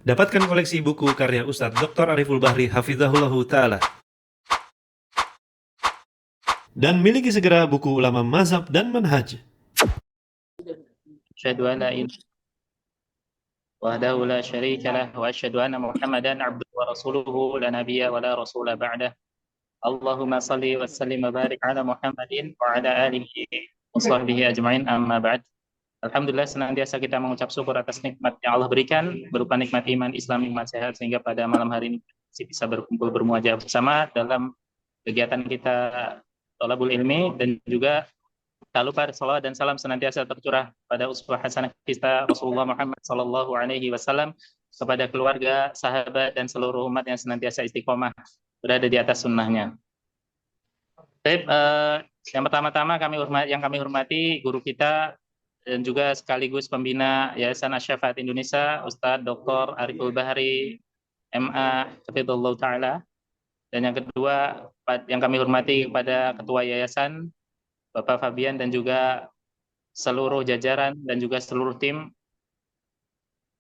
Dapatkan koleksi buku karya Ustadz Dr. Ariful Bahri Hafizahullahu Ta'ala. Dan miliki segera buku ulama mazhab dan manhaj. Asyhadu an la ilaha wahdahu la syarika lah wa asyhadu anna Muhammadan abduhu wa rasuluhu la nabiyya wa la rasula ba'dah. Allahumma salli wa sallim wa barik ala Muhammadin wa ala alihi wa sahbihi ajma'in, amma ba'd. Alhamdulillah, senantiasa kita mengucap syukur atas nikmat yang Allah berikan berupa nikmat iman, Islam, nikmat sehat, sehingga pada malam hari ini masih bisa berkumpul bermuajah bersama dalam kegiatan kita thalabul ilmi, dan juga tak lupa salawat dan salam senantiasa tercurah pada uswah hasanah kita Rasulullah Muhammad sallallahu alaihi wasallam, kepada keluarga, sahabat, dan seluruh umat yang senantiasa istiqomah berada di atas sunnahnya. Baik, yang pertama-tama kami hormati guru kita dan juga sekaligus pembina Yayasan Asy-Syafaat Indonesia, Ustadz Dr. Ariful Bahri MA Hafizahullah Ta'ala. Dan yang kedua yang kami hormati kepada Ketua Yayasan Bapak Fabian, dan juga seluruh jajaran dan juga seluruh tim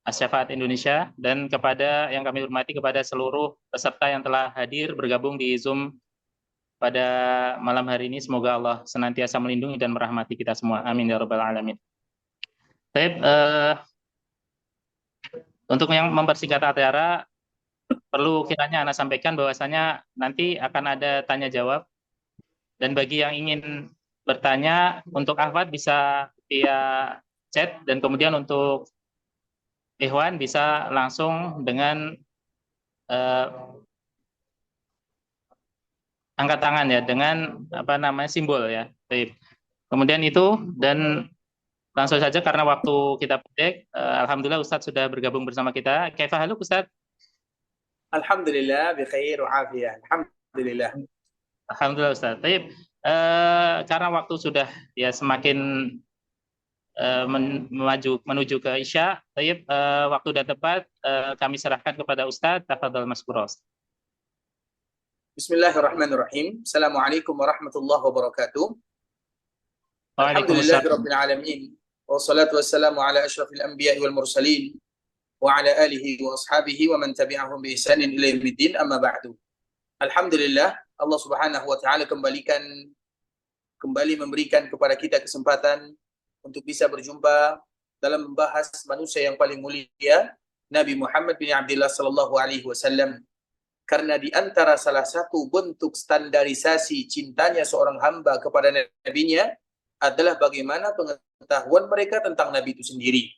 Asy-Syafaat Indonesia, dan kepada yang kami hormati kepada seluruh peserta yang telah hadir bergabung di Zoom pada malam hari ini. Semoga Allah senantiasa melindungi dan merahmati kita semua. Amin ya rabbal alamin. Baik, untuk yang mempersingkat acara, perlu kiranya Anda sampaikan bahwasanya nanti akan ada tanya jawab, dan bagi yang ingin bertanya untuk Ahwat bisa via chat, dan kemudian untuk Ikhwan bisa langsung dengan angkat tangan ya, dengan simbol ya. Baik. Kemudian itu, dan langsung saja karena waktu kita pendek, alhamdulillah Ustadz sudah bergabung bersama kita. Kaifa haluk Ustadz? Alhamdulillah bi khair wa afiyah. Alhamdulillah. Alhamdulillah Ustadz. Baik. Karena waktu sudah ya semakin menuju ke Isya, waktu dan tempat kami serahkan kepada Ustadz. Tafadhal maskuros. Bismillahirrahmanirrahim. Assalamualaikum warahmatullahi wabarakatuh. Waalaikumsalam. Alhamdulillahirabbil alamin. Wassalatu wassalamu ala asyrafil anbiya'i wal mursalin wa ala alihi wa ashabihi wa man tabi'ahum bi ihsanin ila yaumiddin, amma ba'du. Alhamdulillah, Allah Subhanahu wa taala kembali memberikan kepada kita kesempatan untuk bisa berjumpa dalam membahas manusia yang paling mulia, Nabi Muhammad bin Abdullah sallallahu alaihi wasallam. Karena di antara salah satu bentuk standarisasi cintanya seorang hamba kepada nabinya adalah bagaimana pengetahuan mereka tentang nabi itu sendiri.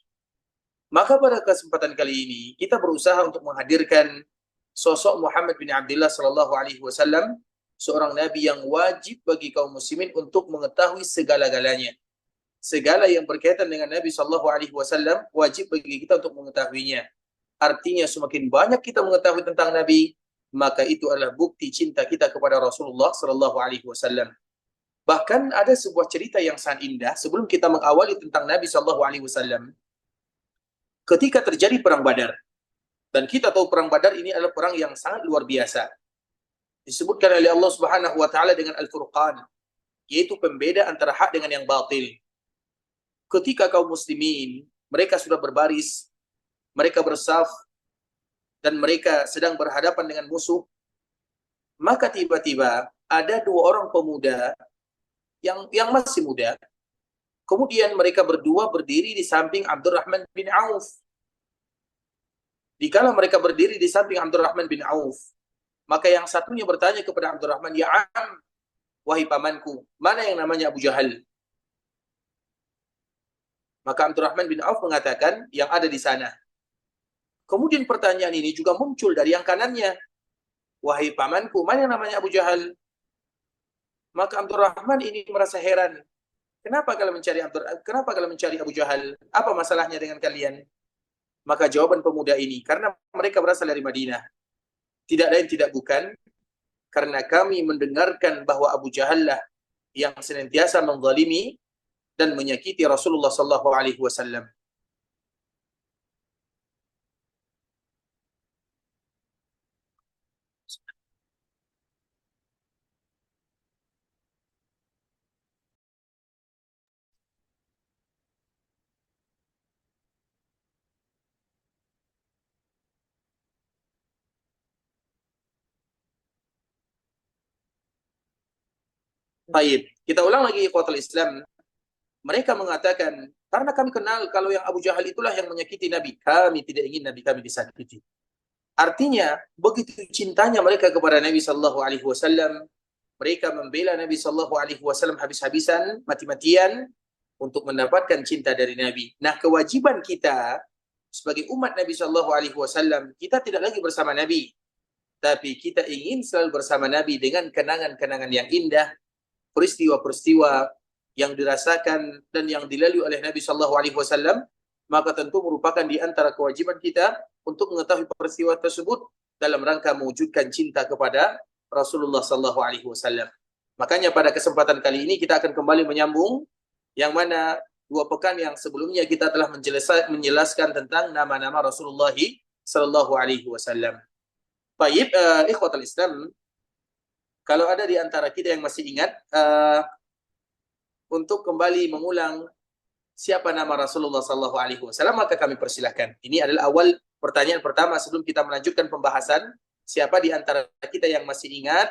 Maka pada kesempatan kali ini kita berusaha untuk menghadirkan sosok Muhammad bin Abdullah sallallahu alaihi wasallam, seorang nabi yang wajib bagi kaum muslimin untuk mengetahui segala-galanya. Segala yang berkaitan dengan Nabi sallallahu alaihi wasallam wajib bagi kita untuk mengetahuinya. Artinya semakin banyak kita mengetahui tentang Nabi, maka itu adalah bukti cinta kita kepada Rasulullah sallallahu alaihi wasallam. Bahkan ada sebuah cerita yang sangat indah sebelum kita mengawali tentang Nabi sallallahu alaihi wasallam. Ketika terjadi perang Badar, dan kita tahu perang Badar ini adalah perang yang sangat luar biasa. Disebutkan oleh Allah Subhanahu wa taala dengan Al-Furqan, yaitu pembeda antara hak dengan yang batil. Ketika kaum muslimin mereka sudah berbaris, mereka bersaf, dan mereka sedang berhadapan dengan musuh, maka tiba-tiba ada dua orang pemuda yang masih muda. Kemudian mereka berdua berdiri di samping Abdurrahman bin Auf. Dikala mereka berdiri di samping Abdurrahman bin Auf, maka yang satunya bertanya kepada Abdurrahman, "Ya am, wahai pamanku, mana yang namanya Abu Jahal?" Maka Abdurrahman bin Auf mengatakan, "Yang ada di sana." Kemudian pertanyaan ini juga muncul dari yang kanannya, "Wahai pamanku, mana yang namanya Abu Jahal?" Maka Abdurrahman ini merasa heran. Kenapa kalian mencari Abu Jahal? Apa masalahnya dengan kalian? Maka jawaban pemuda ini, karena mereka berasal dari Madinah. Tidak lain tidak bukan karena kami mendengarkan bahwa Abu Jahal lah yang senantiasa menzalimi dan menyakiti Rasulullah sallallahu alaihi wasallam. Baik, kita ulang lagi ikhwatul Islam. Mereka mengatakan, karena kami kenal kalau yang Abu Jahal itulah yang menyakiti Nabi. Kami tidak ingin Nabi kami disakiti. Artinya, begitu cintanya mereka kepada Nabi Sallallahu Alaihi Wasallam, mereka membela Nabi Sallallahu Alaihi Wasallam habis-habisan, mati-matian untuk mendapatkan cinta dari Nabi. Nah, kewajiban kita sebagai umat Nabi Sallallahu Alaihi Wasallam, kita tidak lagi bersama Nabi, tapi kita ingin selalu bersama Nabi dengan kenangan-kenangan yang indah, peristiwa-peristiwa yang dirasakan dan yang dilalui oleh Nabi Sallallahu Alaihi Wasallam, maka tentu merupakan di antara kewajiban kita untuk mengetahui peristiwa tersebut dalam rangka mewujudkan cinta kepada Rasulullah Sallallahu Alaihi Wasallam. Makanya pada kesempatan kali ini kita akan kembali menyambung yang mana 2 pekan yang sebelumnya kita telah menjelaskan tentang nama-nama Rasulullah Sallallahu Alaihi Wasallam. Baik, ikhwatul Islam, kalau ada di antara kita yang masih ingat, untuk kembali mengulang siapa nama Rasulullah Sallallahu Alaihi Wasallam, maka kami persilahkan. Ini adalah awal pertanyaan pertama sebelum kita melanjutkan pembahasan. Siapa di antara kita yang masih ingat,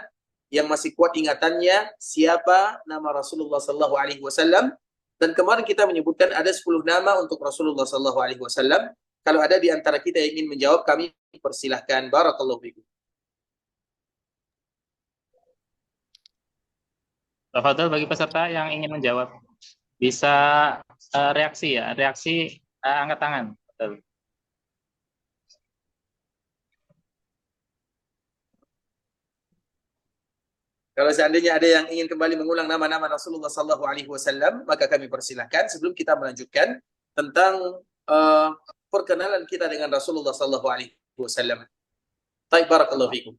yang masih kuat ingatannya, siapa nama Rasulullah Sallallahu Alaihi Wasallam? Dan kemarin kita menyebutkan ada 10 nama untuk Rasulullah Sallallahu Alaihi Wasallam. Kalau ada di antara kita yang ingin menjawab, kami persilahkan. Barakallahu fikum. Tafadhol bagi peserta yang ingin menjawab. Bisa reaksi ya, reaksi angkat tangan. Betul. Kalau seandainya ada yang ingin kembali mengulang nama-nama Rasulullah Sallallahu Alaihi Wasallam, maka kami persilahkan sebelum kita melanjutkan tentang perkenalan kita dengan Rasulullah Sallallahu Alaihi Wasallam. Baik, barakallahu fikum.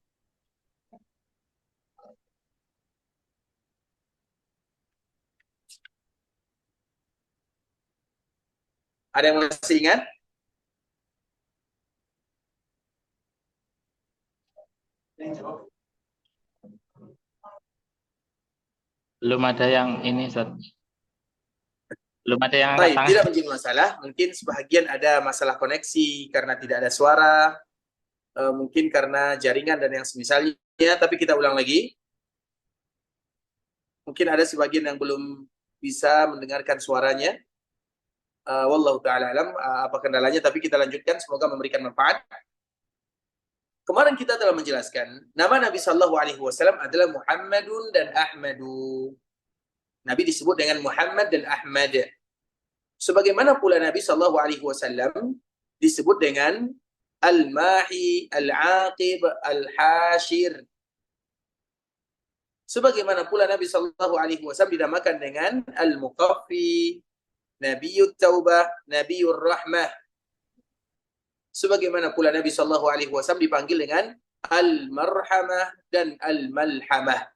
Ada yang masih ingat? Belum ada yang ini, Ustaz. Belum ada yang angkat Baik, tangan. tidak menjadi masalah. Mungkin sebahagian ada masalah koneksi karena tidak ada suara, mungkin karena jaringan dan yang semisalnya, tapi kita ulang lagi. Mungkin ada sebagian yang belum bisa mendengarkan suaranya. Wallahu ta'ala alam apa kendalanya, tapi kita lanjutkan, semoga memberikan manfaat. Kemarin kita telah menjelaskan nama Nabi Sallallahu Alaihi Wasallam adalah Muhammadun dan Ahmadu. Nabi disebut dengan Muhammad dan Ahmad. Sebagaimana pula Nabi Sallallahu Alaihi Wasallam disebut dengan Al-Mahi, Al-Aqib, Al-Hashir. Sebagaimana pula Nabi Sallallahu Alaihi Wasallam dinamakan dengan Al-Muqaffi, Nabiyut Taubah, Nabiyur Rahmah. Sebagaimana pula Nabi Sallallahu Alaihi Wasallam dipanggil dengan Al-Marhamah dan Al-Malhamah.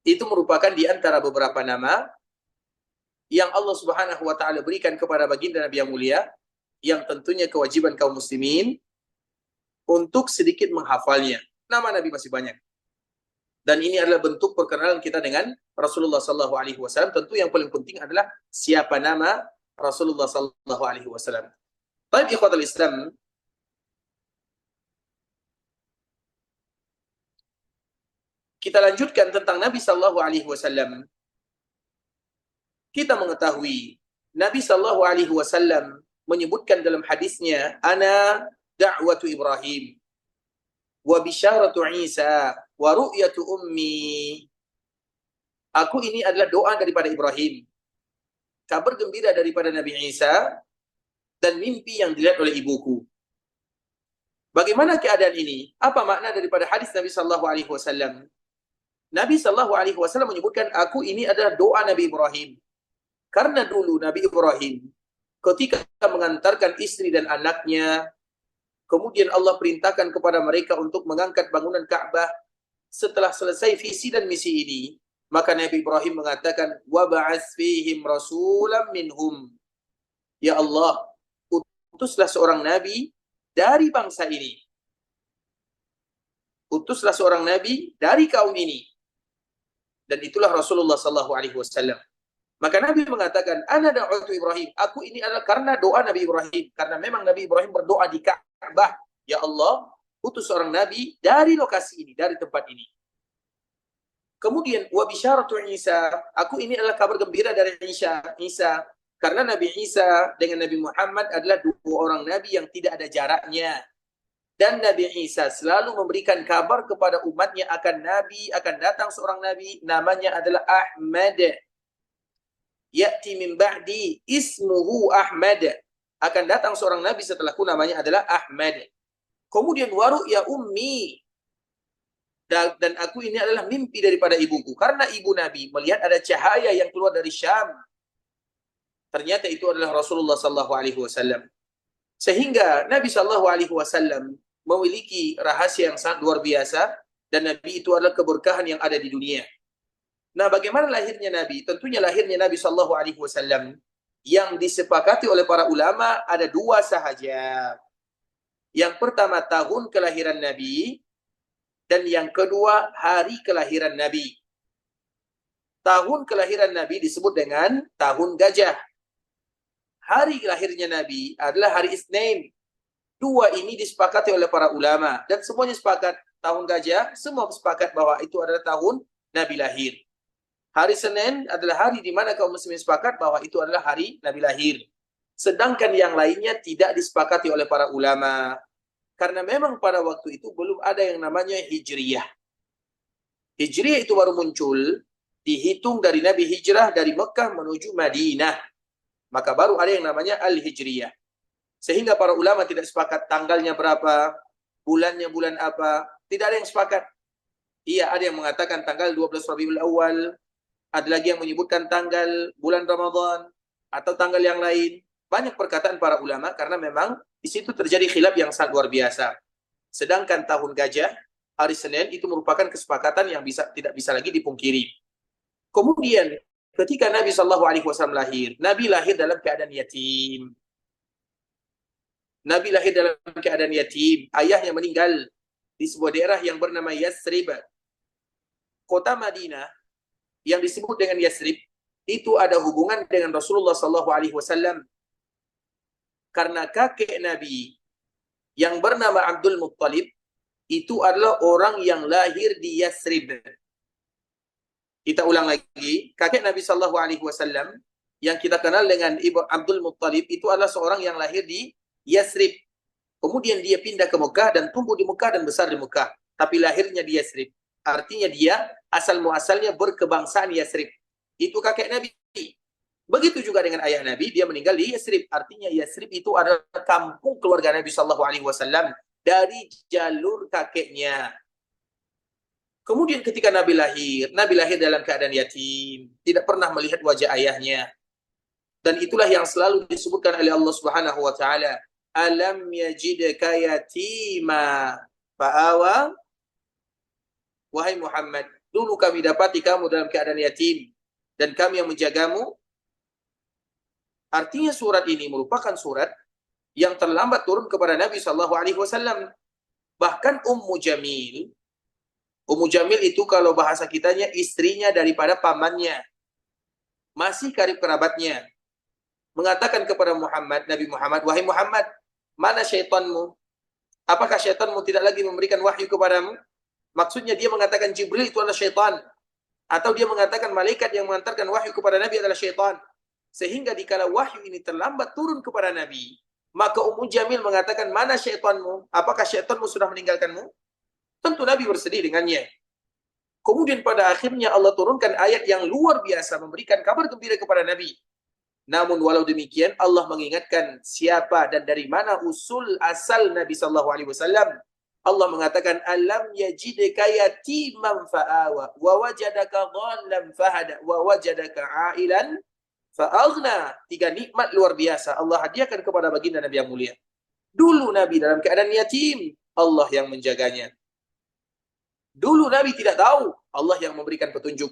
Itu merupakan di antara beberapa nama yang Allah Subhanahu wa taala berikan kepada baginda Nabi yang mulia, yang tentunya kewajiban kaum muslimin untuk sedikit menghafalnya. Nama Nabi masih banyak. Dan ini adalah bentuk perkenalan kita dengan Rasulullah Sallallahu Alaihi Wasallam. Tentu yang paling penting adalah siapa nama Rasulullah Sallallahu Alaihi Wasallam. Baik, ikhwatul Islam, kita lanjutkan tentang Nabi Sallallahu Alaihi Wasallam. Kita mengetahui Nabi Sallallahu Alaihi Wasallam menyebutkan dalam hadisnya, ana da'watu Ibrahim wa bisyaratu Isa wa ru'yatu ummi. Aku ini adalah doa daripada Ibrahim, kabar gembira daripada Nabi Isa, dan mimpi yang dilihat oleh ibuku. Bagaimana keadaan ini? Apa makna daripada hadis Nabi Sallallahu Alaihi Wasallam? Nabi Sallallahu Alaihi Wasallam menyebutkan, aku ini adalah doa Nabi Ibrahim. Karena dulu Nabi Ibrahim ketika mengantarkan istri dan anaknya, kemudian Allah perintahkan kepada mereka untuk mengangkat bangunan Ka'bah. Setelah selesai visi dan misi ini, maka Nabi Ibrahim mengatakan, wa ba'ats fihim rasulam minhum. Ya Allah, utuslah seorang nabi dari bangsa ini. Utuslah seorang nabi dari kaum ini. Dan itulah Rasulullah Sallallahu Alaihi Wasallam. Maka Nabi mengatakan, ana da'watu Ibrahim. Aku ini adalah karena doa Nabi Ibrahim. Karena memang Nabi Ibrahim berdoa di Ka'bah. Ya Allah, utus seorang Nabi dari lokasi ini, dari tempat ini. Kemudian wa bisyaratu Isa, aku ini adalah kabar gembira dari Isa. Karena Nabi Isa dengan Nabi Muhammad adalah dua orang nabi yang tidak ada jaraknya. Dan Nabi Isa selalu memberikan kabar kepada umatnya akan datang seorang nabi, namanya adalah Ahmad. Ya'ti min ba'di ismuhu Ahmad. Akan datang seorang nabi setelahku, namanya adalah Ahmad. Kemudian waru ya ummi, dan aku ini adalah mimpi daripada ibuku, karena ibu Nabi melihat ada cahaya yang keluar dari Syam. Ternyata itu adalah Rasulullah sallallahu alaihi wasallam. Sehingga Nabi sallallahu alaihi wasallam memiliki rahasia yang sangat luar biasa, dan Nabi itu adalah keberkahan yang ada di dunia. Nah, bagaimana lahirnya Nabi? Tentunya lahirnya Nabi sallallahu alaihi wasallam yang disepakati oleh para ulama ada dua sahaja. Yang pertama tahun kelahiran Nabi, dan yang kedua hari kelahiran Nabi. Tahun kelahiran Nabi disebut dengan tahun gajah. Hari lahirnya Nabi adalah hari Isnin. Dua ini disepakati oleh para ulama, dan semuanya sepakat tahun gajah, semua sepakat bahwa itu adalah tahun Nabi lahir. Hari Senin adalah hari di mana kaum muslimin sepakat bahwa itu adalah hari Nabi lahir. Sedangkan yang lainnya tidak disepakati oleh para ulama. Karena memang pada waktu itu belum ada yang namanya Hijriyah. Hijriyah itu baru muncul, dihitung dari Nabi hijrah dari Mekah menuju Madinah. Maka baru ada yang namanya Al-Hijriyah. Sehingga para ulama tidak sepakat tanggalnya berapa, bulannya bulan apa. Tidak ada yang sepakat. Iya, ada yang mengatakan tanggal 12 Rabiul Awal, ada lagi yang menyebutkan tanggal bulan Ramadan, atau tanggal yang lain. Banyak perkataan para ulama karena memang di situ terjadi khilaf yang sangat luar biasa. Sedangkan tahun gajah, hari Senin, itu merupakan kesepakatan yang tidak bisa lagi dipungkiri. Kemudian, ketika Nabi sallallahu alaihi wasallam lahir, Nabi lahir dalam keadaan yatim. Nabi lahir dalam keadaan yatim. Ayahnya meninggal di sebuah daerah yang bernama Yasrib. Kota Madinah yang disebut dengan Yasrib itu ada hubungan dengan Rasulullah sallallahu alaihi wasallam. Karena kakek Nabi yang bernama Abdul Muttalib itu adalah orang yang lahir di Yasrib. Kita ulang lagi, kakek Nabi sallallahu alaihi wasallam yang kita kenal dengan Ibu Abdul Muttalib itu adalah seorang yang lahir di Yasrib. Kemudian dia pindah ke Mekah dan tumbuh di Mekah dan besar di Mekah, tapi lahirnya di Yasrib. Artinya dia asal muasalnya berkebangsaan Yasrib. Itu kakek Nabi. Begitu juga dengan ayah Nabi, dia meninggal di Yasrib. Artinya Yasrib itu adalah kampung keluarga Nabi sallallahu alaihi wasallam dari jalur kakeknya. Kemudian ketika Nabi lahir dalam keadaan yatim, tidak pernah melihat wajah ayahnya. Dan itulah yang selalu disebutkan oleh Allah Subhanahu wa taala, alam yajidka yatima fa'awa. Wahai Muhammad, dulu kami dapati kamu dalam keadaan yatim dan kami yang menjagamu. Artinya surat ini merupakan surat yang terlambat turun kepada Nabi sallallahu alaihi wasallam. Bahkan Ummu Jamil itu kalau bahasa kitanya istrinya daripada pamannya, masih karib kerabatnya, mengatakan kepada Nabi Muhammad, wahai Muhammad, mana syaitanmu? Apakah syaitanmu tidak lagi memberikan wahyu kepadamu? Maksudnya dia mengatakan Jibril itu adalah syaitan, atau dia mengatakan malaikat yang mengantarkan wahyu kepada Nabi adalah syaitan. Sehingga dikala wahyu ini terlambat turun kepada Nabi, maka Ummu Jamil mengatakan, mana syaitanmu? Apakah syaitanmu sudah meninggalkanmu? Tentu Nabi bersedih dengannya. Kemudian pada akhirnya Allah turunkan ayat yang luar biasa, memberikan kabar gembira kepada Nabi. Namun walau demikian, Allah mengingatkan siapa dan dari mana usul asal Nabi sallallahu alaihi wasallam. Allah mengatakan, alam yajidka yatiman fa'awa wa wajadaka dhallan fahada wa wajadaka ailan fa'aghna. Tiga nikmat luar biasa Allah hadiahkan kepada baginda Nabi yang mulia. Dulu Nabi dalam keadaan yatim, Allah yang menjaganya. Dulu Nabi tidak tahu, Allah yang memberikan petunjuk.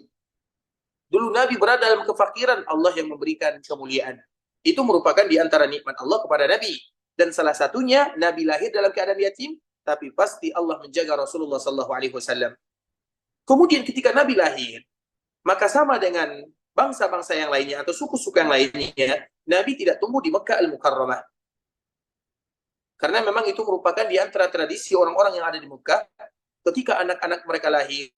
Dulu Nabi berada dalam kefakiran, Allah yang memberikan kemuliaan. Itu merupakan di antara nikmat Allah kepada Nabi. Dan salah satunya, Nabi lahir dalam keadaan yatim, tapi pasti Allah menjaga Rasulullah sallallahu alaihi wasallam. Kemudian ketika Nabi lahir, maka sama dengan bangsa-bangsa yang lainnya atau suku-suku yang lainnya, Nabi tidak tumbuh di Mekah Al-Mukarramah. Karena memang itu merupakan di antara tradisi orang-orang yang ada di Mekah. Ketika anak-anak mereka lahir,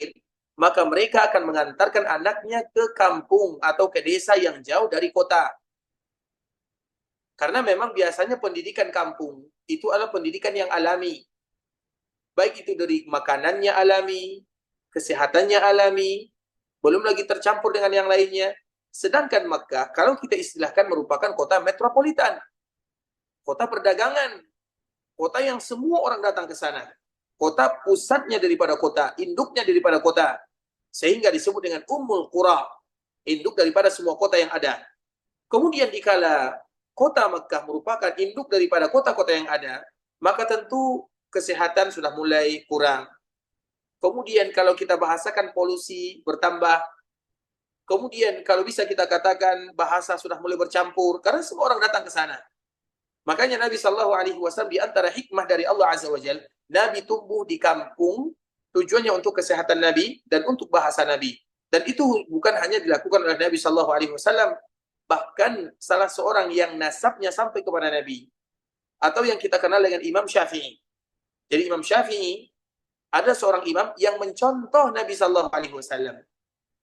maka mereka akan mengantarkan anaknya ke kampung atau ke desa yang jauh dari kota. Karena memang biasanya pendidikan kampung itu adalah pendidikan yang alami. Baik itu dari makanannya alami, kesehatannya alami, belum lagi tercampur dengan yang lainnya. Sedangkan Makkah, kalau kita istilahkan merupakan kota metropolitan, kota perdagangan, kota yang semua orang datang ke sana. Kota pusatnya daripada kota, induknya daripada kota. Sehingga disebut dengan Ummul Qura, induk daripada semua kota yang ada. Kemudian dikala kota Makkah merupakan induk daripada kota-kota yang ada, maka tentu kesehatan sudah mulai kurang. Kemudian kalau kita bahasakan polusi bertambah. Kemudian kalau bisa kita katakan bahasa sudah mulai bercampur karena semua orang datang ke sana. Makanya Nabi Shallallahu Alaihi Wasallam di antara hikmah dari Allah Azza wa Jalla, Nabi tumbuh di kampung tujuannya untuk kesehatan Nabi dan untuk bahasa Nabi. Dan itu bukan hanya dilakukan oleh Nabi Shallallahu Alaihi Wasallam, bahkan salah seorang yang nasabnya sampai kepada Nabi atau yang kita kenal dengan Imam Syafi'i. Jadi Imam Syafi'i ada seorang imam yang mencontoh Nabi Shallallahu Alaihi Wasallam.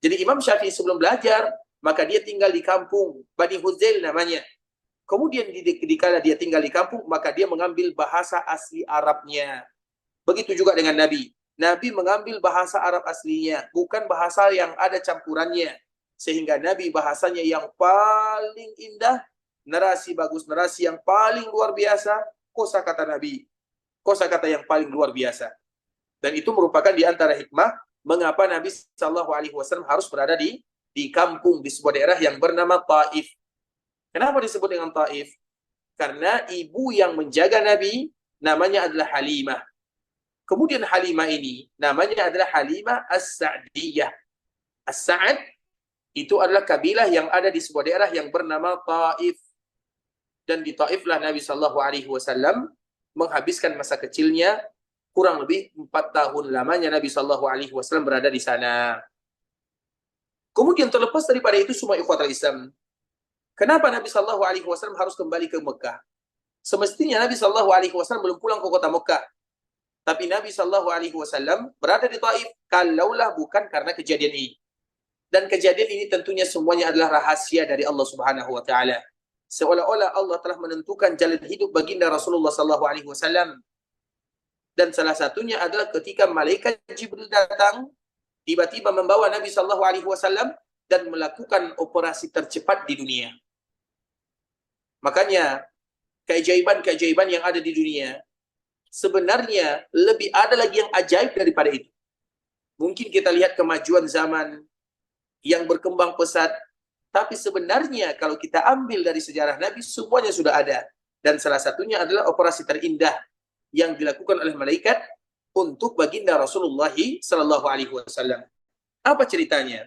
Jadi Imam Syafi'i sebelum belajar, maka dia tinggal di kampung, Bani Huzail namanya. Kemudian dikala dia tinggal di kampung, maka dia mengambil bahasa asli Arabnya. Begitu juga dengan Nabi. Nabi mengambil bahasa Arab aslinya, bukan bahasa yang ada campurannya. Sehingga Nabi bahasanya yang paling indah, narasi bagus, narasi yang paling luar biasa, kosakata Nabi. Kosakata yang paling luar biasa. Dan itu merupakan di antara hikmah mengapa Nabi Shallallahu Alaihi Wasallam harus berada di kampung, di sebuah daerah yang bernama Taif. Kenapa disebut dengan Taif? Karena ibu yang menjaga Nabi namanya adalah Halimah. Kemudian Halimah ini namanya adalah Halimah As-Sa'diyah. As-Sa'd itu adalah kabilah yang ada di sebuah daerah yang bernama Taif. Dan di Taiflah Nabi Shallallahu Alaihi Wasallam menghabiskan masa kecilnya. Kurang lebih 4 tahun lamanya Nabi Shallallahu Alaihi Wasallam berada di sana. Kemudian terlepas daripada itu semua ikhwatul Islam, kenapa Nabi Shallallahu Alaihi Wasallam harus kembali ke Mekah? Semestinya Nabi Shallallahu Alaihi Wasallam belum pulang ke kota Mekah, tapi Nabi Shallallahu Alaihi Wasallam berada di Taif kalaulah bukan karena kejadian ini. Dan kejadian ini tentunya semuanya adalah rahasia dari Allah Subhanahu Wa Taala. Seolah-olah Allah telah menentukan jalan hidup baginda Rasulullah Shallallahu Alaihi Wasallam. Dan salah satunya adalah ketika malaikat Jibril datang, tiba-tiba membawa Nabi Shallallahu Alaihi Wasallam dan melakukan operasi tercepat di dunia. Makanya keajaiban-keajaiban yang ada di dunia sebenarnya lebih ada lagi yang ajaib daripada itu. Mungkin kita lihat kemajuan zaman yang berkembang pesat, tapi sebenarnya kalau kita ambil dari sejarah Nabi semuanya sudah ada. Dan salah satunya adalah operasi terindah yang dilakukan oleh malaikat untuk baginda Rasulullah Sallallahu Alaihi Wasallam. Apa ceritanya?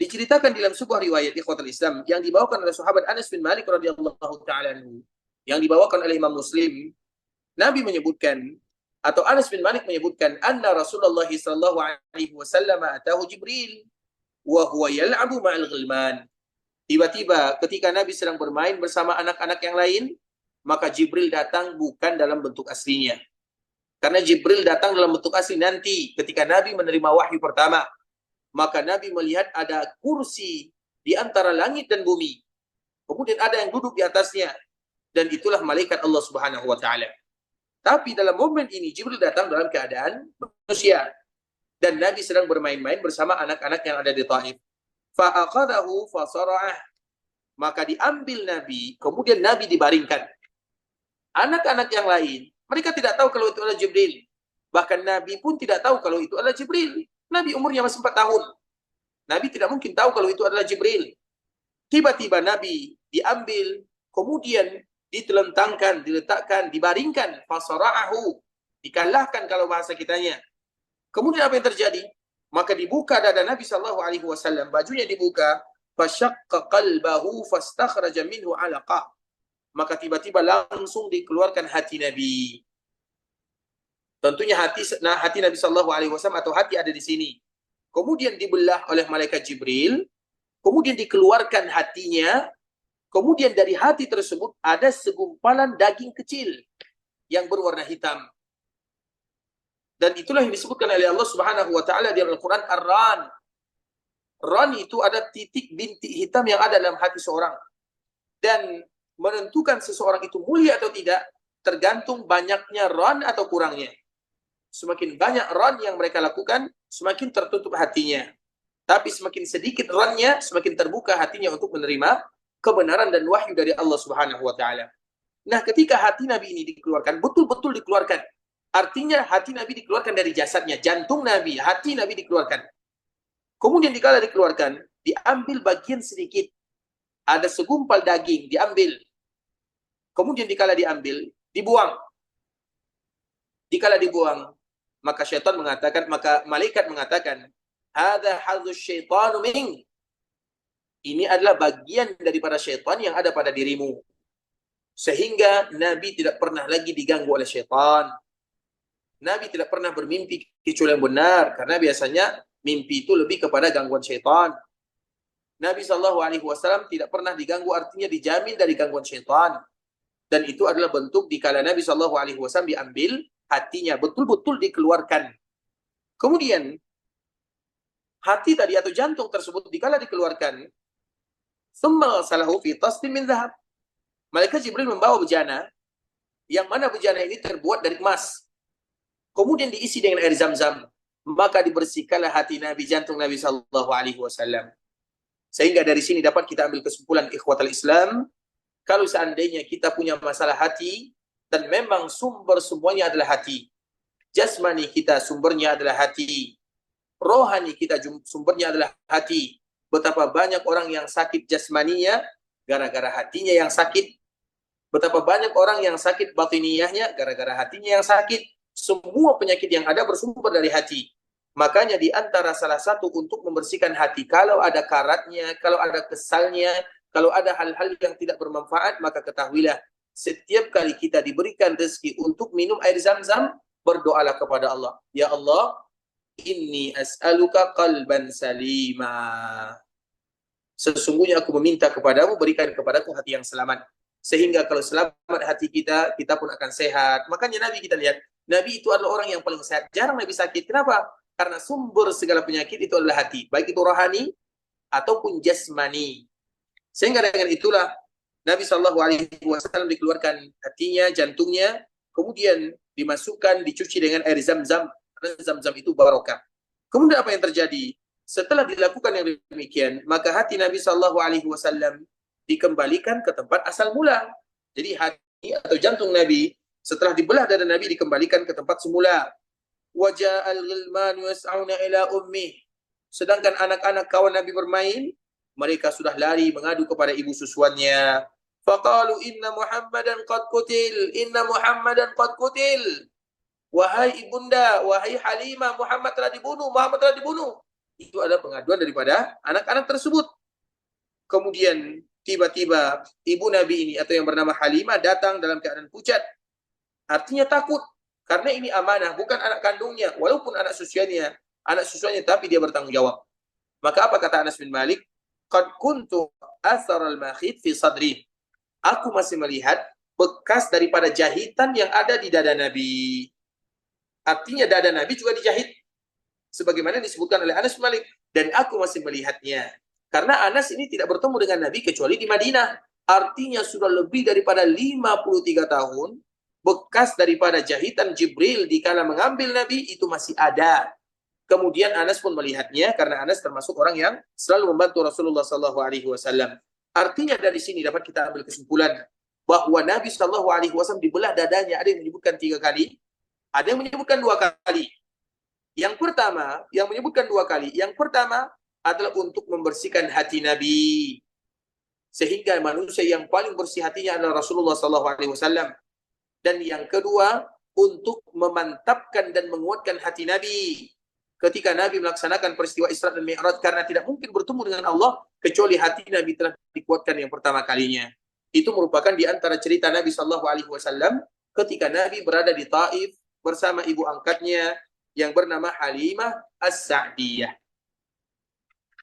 Diceritakan dalam sebuah riwayat ikhwatul Islam yang dibawakan oleh sahabat Anas bin Malik radhiyallahu taala anhu, yang dibawakan oleh Imam Muslim. Nabi menyebutkan atau Anas bin Malik menyebutkan anna Rasulullah Sallallahu Alaihi Wasallam atahu Jibril wa huwa yal'abu ma'al ghilman. Tiba-tiba ketika Nabi sedang bermain bersama anak-anak yang lain, maka Jibril datang bukan dalam bentuk aslinya. Karena Jibril datang dalam bentuk asli nanti ketika Nabi menerima wahyu pertama. Maka Nabi melihat ada kursi di antara langit dan bumi. Kemudian ada yang duduk di atasnya. Dan itulah malaikat Allah Subhanahu Wa Taala. Tapi dalam momen ini Jibril datang dalam keadaan manusia. Dan Nabi sedang bermain-main bersama anak-anak yang ada di Taif. Fa'aqadahu fasara'ah. Maka diambil Nabi, kemudian Nabi dibaringkan. Anak-anak yang lain, mereka tidak tahu kalau itu adalah Jibril. Bahkan Nabi pun tidak tahu kalau itu adalah Jibril. Nabi umurnya masih 4 tahun. Nabi tidak mungkin tahu kalau itu adalah Jibril. Tiba-tiba Nabi diambil, kemudian ditelentangkan, diletakkan, dibaringkan. Fasara'ahu. Dikalahkan kalau bahasa kitanya. Kemudian apa yang terjadi? Maka dibuka dada Nabi SAW, bajunya dibuka. Fasyaqqa qalbahu fastakhraja minhu 'alaqah. Maka tiba-tiba langsung dikeluarkan hati Nabi. Tentunya hati Nabi Shallallahu Alaihi Wasallam atau hati ada di sini. Kemudian dibelah oleh malaikat Jibril. Kemudian dikeluarkan hatinya. Kemudian dari hati tersebut ada segumpalan daging kecil yang berwarna hitam. Dan itulah yang disebutkan oleh Allah Subhanahu wa taala di Al-Qur'an ar-ran. Ran itu ada titik bintik hitam yang ada dalam hati seorang. Dan menentukan seseorang itu mulia atau tidak tergantung banyaknya ran atau kurangnya. Semakin banyak ran yang mereka lakukan, semakin tertutup hatinya. Tapi semakin sedikit rannya, semakin terbuka hatinya untuk menerima kebenaran dan wahyu dari Allah Subhanahu wa taala. Nah, ketika hati Nabi ini dikeluarkan, betul-betul dikeluarkan. Artinya hati Nabi dikeluarkan dari jasadnya, jantung Nabi, hati Nabi dikeluarkan. Kemudian dikala dikeluarkan, diambil bagian sedikit. Ada segumpal daging, diambil. Kemudian dikala diambil, dibuang. Dikala dibuang, maka syaitan mengatakan, maka malaikat mengatakan, "Hadza hadzus syaitanu mink." Ini adalah bagian daripada syaitan yang ada pada dirimu. Sehingga Nabi tidak pernah lagi diganggu oleh syaitan. Nabi tidak pernah bermimpi kecuali yang benar, karena biasanya mimpi itu lebih kepada gangguan syaitan. Nabi SAW tidak pernah diganggu, artinya dijamin dari gangguan syaitan. Dan itu adalah bentuk dikala Nabi SAW diambil hatinya, betul-betul dikeluarkan. Kemudian, hati tadi atau jantung tersebut dikala dikeluarkan, thumma salahu fi tasdin min dhahab. Malaikat Jibril membawa bejana, yang mana bejana ini terbuat dari emas. Kemudian diisi dengan air zam-zam. Maka dibersihkanlah hati Nabi, jantung Nabi SAW. Sehingga dari sini dapat kita ambil kesimpulan ikhwatal Islam, kalau seandainya kita punya masalah hati, dan memang sumber semuanya adalah hati. Jasmani kita sumbernya adalah hati. Rohani kita sumbernya adalah hati. Betapa banyak orang yang sakit jasmaninya, gara-gara hatinya yang sakit. Betapa banyak orang yang sakit batiniyahnya, gara-gara hatinya yang sakit. Semua penyakit yang ada bersumber dari hati. Makanya di antara salah satu untuk membersihkan hati, kalau ada karatnya, kalau ada kesalnya, kalau ada hal-hal yang tidak bermanfaat, maka ketahuilah, setiap kali kita diberikan rezeki untuk minum air zam-zam, berdoalah kepada Allah. Ya Allah, inni as'aluka qalban salima. Sesungguhnya aku meminta kepadamu, berikan kepadaku hati yang selamat. Sehingga kalau selamat hati kita, kita pun akan sehat. Makanya Nabi kita lihat, Nabi itu adalah orang yang paling sehat. Jarang Nabi sakit. Kenapa? Karena sumber segala penyakit itu adalah hati. Baik itu rohani ataupun jasmani. Sehingga dengan itulah Nabi SAW dikeluarkan hatinya, jantungnya, kemudian dimasukkan, dicuci dengan air zam-zam. Karena zam-zam itu barokah. Kemudian apa yang terjadi? Setelah dilakukan yang demikian, maka hati Nabi SAW dikembalikan ke tempat asal mula. Jadi hati atau jantung Nabi setelah dibelah dada Nabi dikembalikan ke tempat semula. Waja'al ghilman yas'auna ila ummi. Sedangkan anak-anak kawan Nabi bermain, mereka sudah lari mengadu kepada ibu susuannya. Faqalu inna Muhammadan qad qutil, inna Muhammadan qad qutil. Wahai ibunda, wahai Halimah, Muhammad telah dibunuh, Muhammad telah dibunuh. Itu adalah pengaduan daripada anak-anak tersebut. Kemudian tiba-tiba ibu Nabi ini atau yang bernama Halimah datang dalam keadaan pucat. Artinya takut. Karena ini amanah, bukan anak kandungnya. Walaupun anak susuannya, tapi dia bertanggung jawab. Maka apa kata Anas bin Malik? Qad kuntu athar al-makhid fi sadri. Aku masih melihat bekas daripada jahitan yang ada di dada Nabi. Artinya dada Nabi juga dijahit. Sebagaimana disebutkan oleh Anas bin Malik. Dan aku masih melihatnya. Karena Anas ini tidak bertemu dengan Nabi kecuali di Madinah. Artinya sudah lebih daripada 53 tahun. Bekas daripada jahitan Jibril dikala mengambil Nabi itu masih ada. Kemudian Anas pun melihatnya karena Anas termasuk orang yang selalu membantu Rasulullah SAW. Artinya dari sini dapat kita ambil kesimpulan bahwa Nabi SAW dibelah dadanya. Ada yang menyebutkan 3 kali, ada yang menyebutkan 2 kali. Yang pertama, yang menyebutkan 2 kali. Yang pertama adalah untuk membersihkan hati Nabi, sehingga manusia yang paling bersih hatinya adalah Rasulullah SAW. Dan yang kedua, untuk memantapkan dan menguatkan hati Nabi. Ketika Nabi melaksanakan peristiwa Isra dan Mi'raj, karena tidak mungkin bertemu dengan Allah, kecuali hati Nabi telah dikuatkan yang pertama kalinya. Itu merupakan di antara cerita Nabi SAW ketika Nabi berada di Taif bersama ibu angkatnya yang bernama Halimah As-Sa'diyah.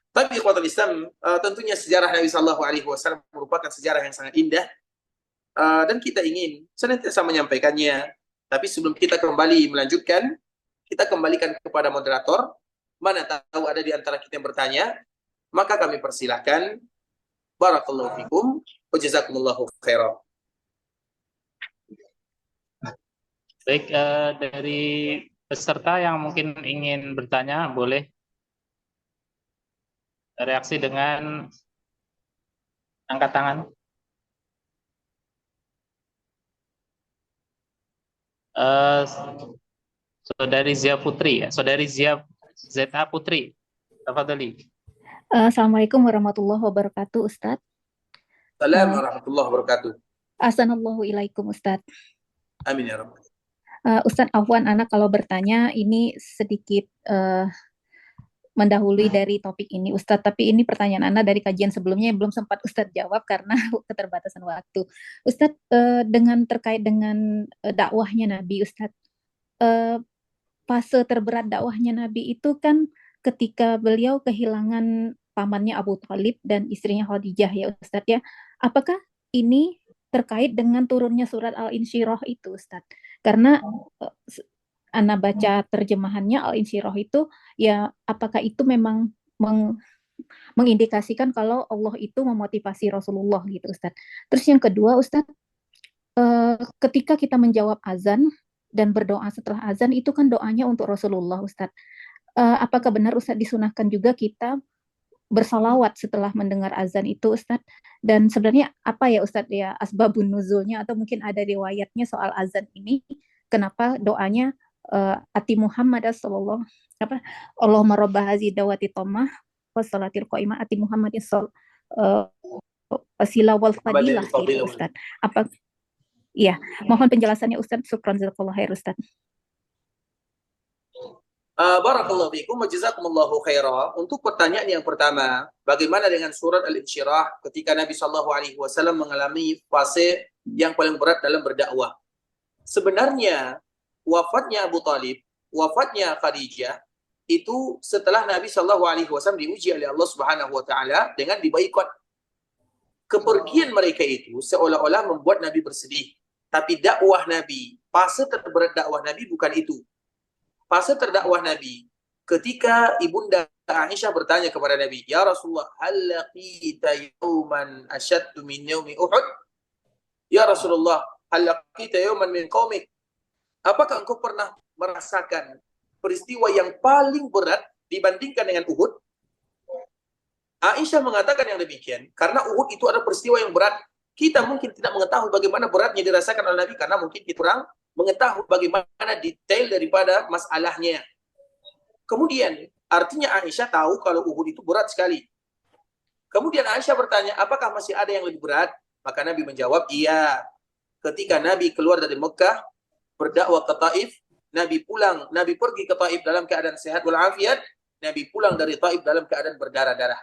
Tapi ikhwatul Islam, tentunya sejarah Nabi SAW merupakan sejarah yang sangat indah. Dan kita ingin senantiasa menyampaikannya. Tapi sebelum kita kembali melanjutkan, kita kembalikan kepada moderator. Mana tahu ada di antara kita yang bertanya, maka kami persilahkan. Barakallahu fikum wa jazakumullahu khairan. Baik, dari peserta yang mungkin ingin bertanya, boleh reaksi dengan angkat tangan. Saudari Zia Putri, ya. Saudari Zia ZA Putri, tafadhali. Assalamualaikum warahmatullahi wabarakatuh, Ustadz. Assalamualaikum warahmatullahi wabarakatuh. Assalamualaikum ilaikum, Ustadz. Amin ya rabbal. Ustadz Afwan, anak kalau bertanya ini sedikit mendahului dari topik ini, Ustadz. Tapi ini pertanyaan anak dari kajian sebelumnya yang belum sempat Ustadz jawab karena keterbatasan waktu. Ustadz, terkait dengan dakwahnya Nabi, Ustadz. Fase terberat dakwahnya Nabi itu kan ketika beliau kehilangan pamannya Abu Thalib dan istrinya Khadijah, ya Ustadz ya. Apakah ini terkait dengan turunnya surat Al-Insyirah itu, Ustadz? Karena Ana baca terjemahannya Al-Insyirah itu, ya apakah itu memang mengindikasikan kalau Allah itu memotivasi Rasulullah gitu, Ustadz. Terus yang kedua, Ustadz, ketika kita menjawab azan dan berdoa setelah azan itu kan doanya untuk Rasulullah, Ustadz. Apakah benar Ustadz disunahkan juga kita bersalawat setelah mendengar azan itu, Ustadz? Dan sebenarnya apa ya Ustadz ya asbabun nuzulnya, atau mungkin ada riwayatnya soal azan ini, kenapa doanya ati Muhammad sallallahu apa Allahumma rabba hazi dawati tamah wassalatil qaimah ati Muhammadin wasila wal fadilah gitu, Ustadz. Apa iya, mohon penjelasannya Ustadz. Syukran jazakallahu khair, Ustadz. Barakallahu fiikum wa jazakumullahu khairan. Untuk pertanyaan yang pertama, bagaimana dengan surat Al-Insyirah ketika Nabi sallallahu alaihi wasallam mengalami fase yang paling berat dalam berdakwah? Sebenarnya wafatnya Abu Thalib, wafatnya Khadijah itu setelah Nabi sallallahu alaihi wasallam diuji oleh Allah Subhanahu wa taala dengan dibaikot. Kepergian mereka itu seolah-olah membuat Nabi bersedih. Tapi dakwah Nabi, fase terberat dakwah Nabi bukan itu. Fase terdakwah Nabi ketika Ibunda Aisyah bertanya kepada Nabi, "Ya Rasulullah, hal laqita yawman ashaddu min yaumi Uhud?" Ya Rasulullah, hal laqita yawman min qaumik? Apakah engkau pernah merasakan peristiwa yang paling berat dibandingkan dengan Uhud? Aisyah mengatakan yang demikian karena Uhud itu adalah peristiwa yang berat. Kita mungkin tidak mengetahui bagaimana beratnya dirasakan oleh Nabi karena mungkin kita kurang mengetahui bagaimana detail daripada masalahnya. Kemudian, artinya Aisyah tahu kalau Uhud itu berat sekali. Kemudian Aisyah bertanya, apakah masih ada yang lebih berat? Maka Nabi menjawab, iya. Ketika Nabi keluar dari Mekah, berdakwah ke Taif, Nabi pulang, Nabi pergi ke Taif dalam keadaan sehat walafiat, Nabi pulang dari Taif dalam keadaan berdarah-darah.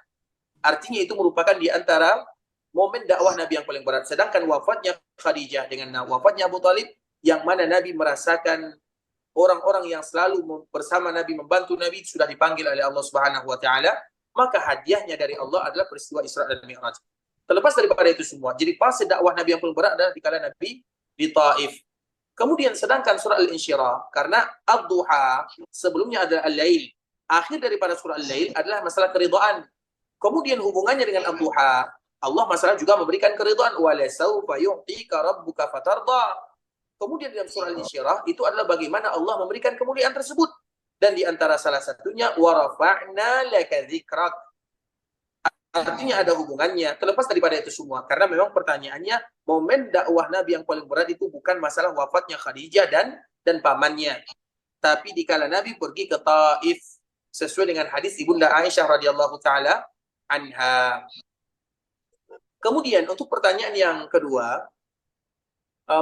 Artinya itu merupakan di antara momen dakwah Nabi yang paling berat. Sedangkan wafatnya Khadijah dengan wafatnya Abu Thalib, yang mana Nabi merasakan orang-orang yang selalu bersama Nabi, membantu Nabi, sudah dipanggil oleh Allah Subhanahu wa taala, maka hadiahnya dari Allah adalah peristiwa Isra dan Mi'raj. Terlepas daripada itu semua, jadi fase dakwah Nabi yang paling berat adalah dikala Nabi di Taif. Kemudian sedangkan surah Al-Insyirah, karena Ad-Duha sebelumnya adalah Al-Lail, akhir daripada surah Al-Lail adalah masalah keridhaan. Kemudian hubungannya dengan Ad-Duha, Allah masalah juga memberikan keridhaan, wala sawfa yu'tika rabbuka fatarda. Kemudian dalam surah Al-Insyirah itu adalah bagaimana Allah memberikan kemuliaan tersebut, dan di antara salah satunya wa rafa'na laka dzikrak. Artinya ada hubungannya, terlepas daripada itu semua. Karena memang pertanyaannya, momen dakwah Nabi yang paling berat itu bukan masalah wafatnya Khadijah dan pamannya. Tapi dikala Nabi pergi ke Taif, sesuai dengan hadis Ibunda Aisyah radhiyallahu taala anha. Kemudian untuk pertanyaan yang kedua,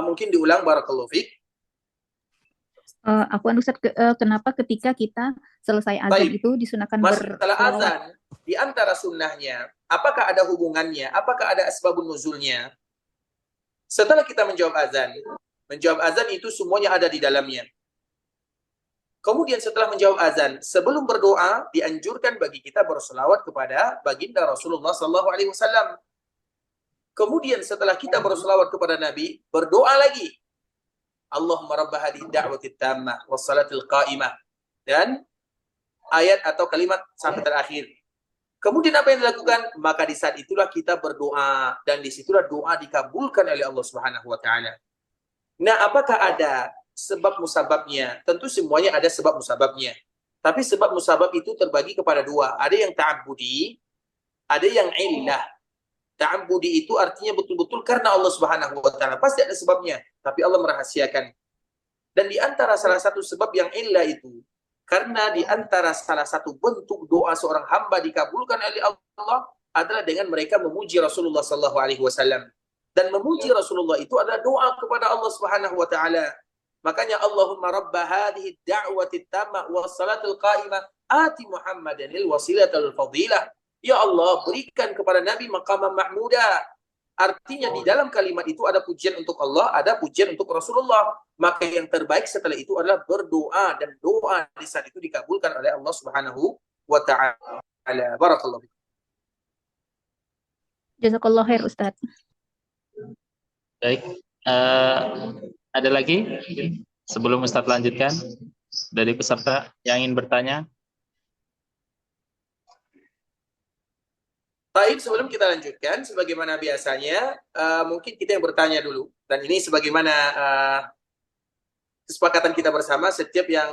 mungkin diulang, barakallahu fiik. Afwan Ustaz, kenapa ketika kita selesai azan itu disunahkan masalah azan di antara sunnahnya, apakah ada hubungannya, apakah ada asbabun nuzulnya? Setelah kita menjawab azan itu semuanya ada di dalamnya. Kemudian setelah menjawab azan, sebelum berdoa dianjurkan bagi kita berselawat kepada baginda Rasulullah sallallahu alaihi wasallam. Kemudian setelah kita berselawat kepada Nabi, berdoa lagi. Allahumma rabb hadhihi da'wati tammah was salatil qa'imah dan ayat atau kalimat sampai terakhir. Kemudian apa yang dilakukan? Maka di saat itulah kita berdoa, dan disitulah doa dikabulkan oleh Allah Subhanahu wa Ta'ala. Nah, apakah ada sebab musababnya? Tentu semuanya ada sebab musababnya. Tapi sebab musabab itu terbagi kepada dua. Ada yang ta'abbudi, ada yang illah. Ta'abbudi itu artinya betul-betul karena Allah Subhanahu wa Ta'ala. Pasti ada sebabnya, tapi Allah merahasiakan. Dan di antara salah satu sebab yang illah itu, karena di antara salah satu bentuk doa seorang hamba dikabulkan oleh Allah adalah dengan mereka memuji Rasulullah sallallahu alaihi wasallam. Dan memuji Rasulullah itu adalah doa kepada Allah Subhanahu wa Ta'ala. Makanya Allahumma rabba hadhihi ad-da'wati at-tammah was salatul qa'imah ati Muhammadan lil wasilatal fadilah. Ya Allah, berikan kepada Nabi maqamah mahmudah. Artinya di dalam kalimat itu ada pujian untuk Allah, ada pujian untuk Rasulullah. Maka yang terbaik setelah itu adalah berdoa, dan doa di saat itu dikabulkan oleh Allah Subhanahu wa Ta'ala. Barakallahu fikum. Jazakallah khair Ustadz. Baik. Ada lagi sebelum Ustadz lanjutkan dari peserta yang ingin bertanya? Baik, sebelum kita lanjutkan, sebagaimana biasanya, mungkin kita yang bertanya dulu. Dan ini sebagaimana kesepakatan kita bersama, setiap yang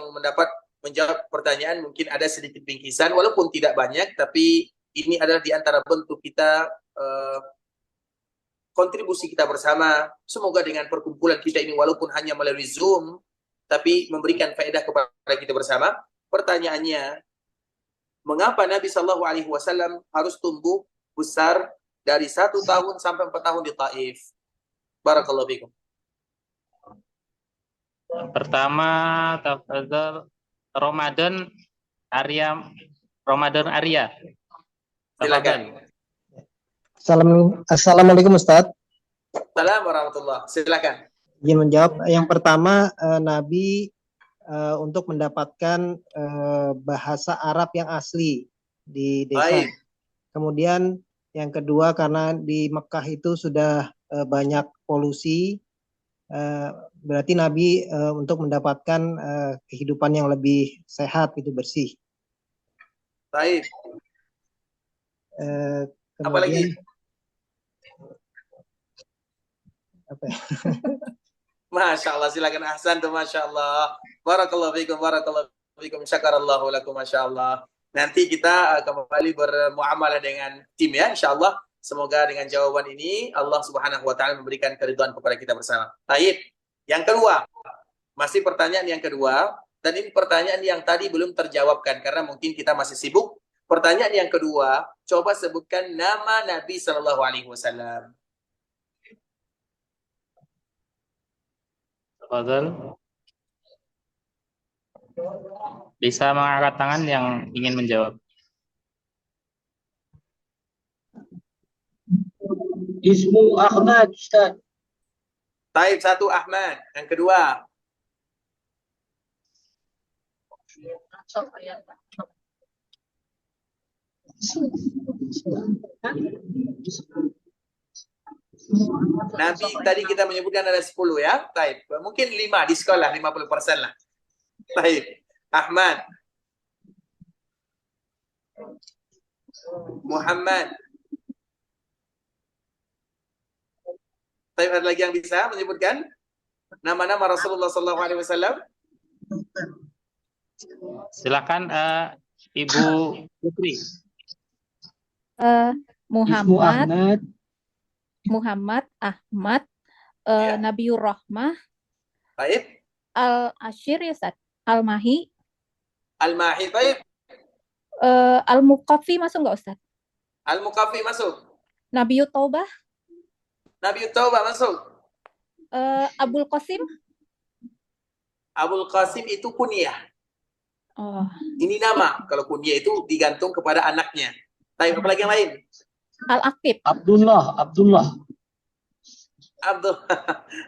menjawab pertanyaan mungkin ada sedikit bingkisan, walaupun tidak banyak, tapi ini adalah di antara bentuk kita, kontribusi kita bersama. Semoga dengan perkumpulan kita ini, walaupun hanya melalui Zoom, tapi memberikan faedah kepada kita bersama. Pertanyaannya, mengapa Nabi Shallallahu Alaihi Wasallam harus tumbuh besar dari 1 tahun sampai 4 tahun di Taif? Barakallahu fikum. Pertama, tafadhal, Ramadan Arya. Silakan. Assalamualaikum Ustadz. Assalamualaikum warahmatullahi. Silakan. Izin menjawab. Yang pertama, Nabi untuk mendapatkan bahasa Arab yang asli di desa. Baik. Kemudian yang kedua, karena di Mekah itu sudah banyak polusi, berarti Nabi untuk mendapatkan kehidupan yang lebih sehat, itu bersih. Baik. Kemudian, apa ya? Masya Allah, silakan Ahsan tuh, Masya Allah. Barakallahu fikum, syakarallahu lakum, Masya Allah. Nanti kita kembali bermuamalah dengan tim ya, Insya Allah. Semoga dengan jawaban ini Allah Subhanahu wa Ta'ala memberikan keridhaan kepada kita bersama. Baik, yang kedua, masih pertanyaan yang kedua, dan ini pertanyaan yang tadi belum terjawabkan karena mungkin kita masih sibuk. Pertanyaan yang kedua, coba sebutkan nama Nabi Sallallahu Alaihi Wasallam. Tafadhal. Bisa mengangkat tangan yang ingin menjawab. Ismu Ahmad, Ustaz. Taib, 1 Ahmad. Yang kedua, Nabi tadi kita menyebutkan ada 10 ya. Taib. Mungkin 5 di sekolah, 50% lah. Taib. Ahmad. Muhammad. Taib, ada lagi yang bisa menyebutkan nama-nama Rasulullah SAW? Silakan Ibu Putri. Muhammad, Ahmad, Ya. Nabiur Rahmah, Taib. Al-Ashir ya Ustaz, Al-Mahi, Al-Mahi. Taib. Al-Muqaffi masuk nggak Ustaz? Al-Muqaffi masuk. Nabiut Taubah, Nabi Taubah masuk. Abul Qasim. Abul Qasim itu kunyah. Oh, Ini nama. Kalau kunyah itu digantung kepada anaknya. Taib, apa lagi yang lain? Al-Aqib. Abdullah.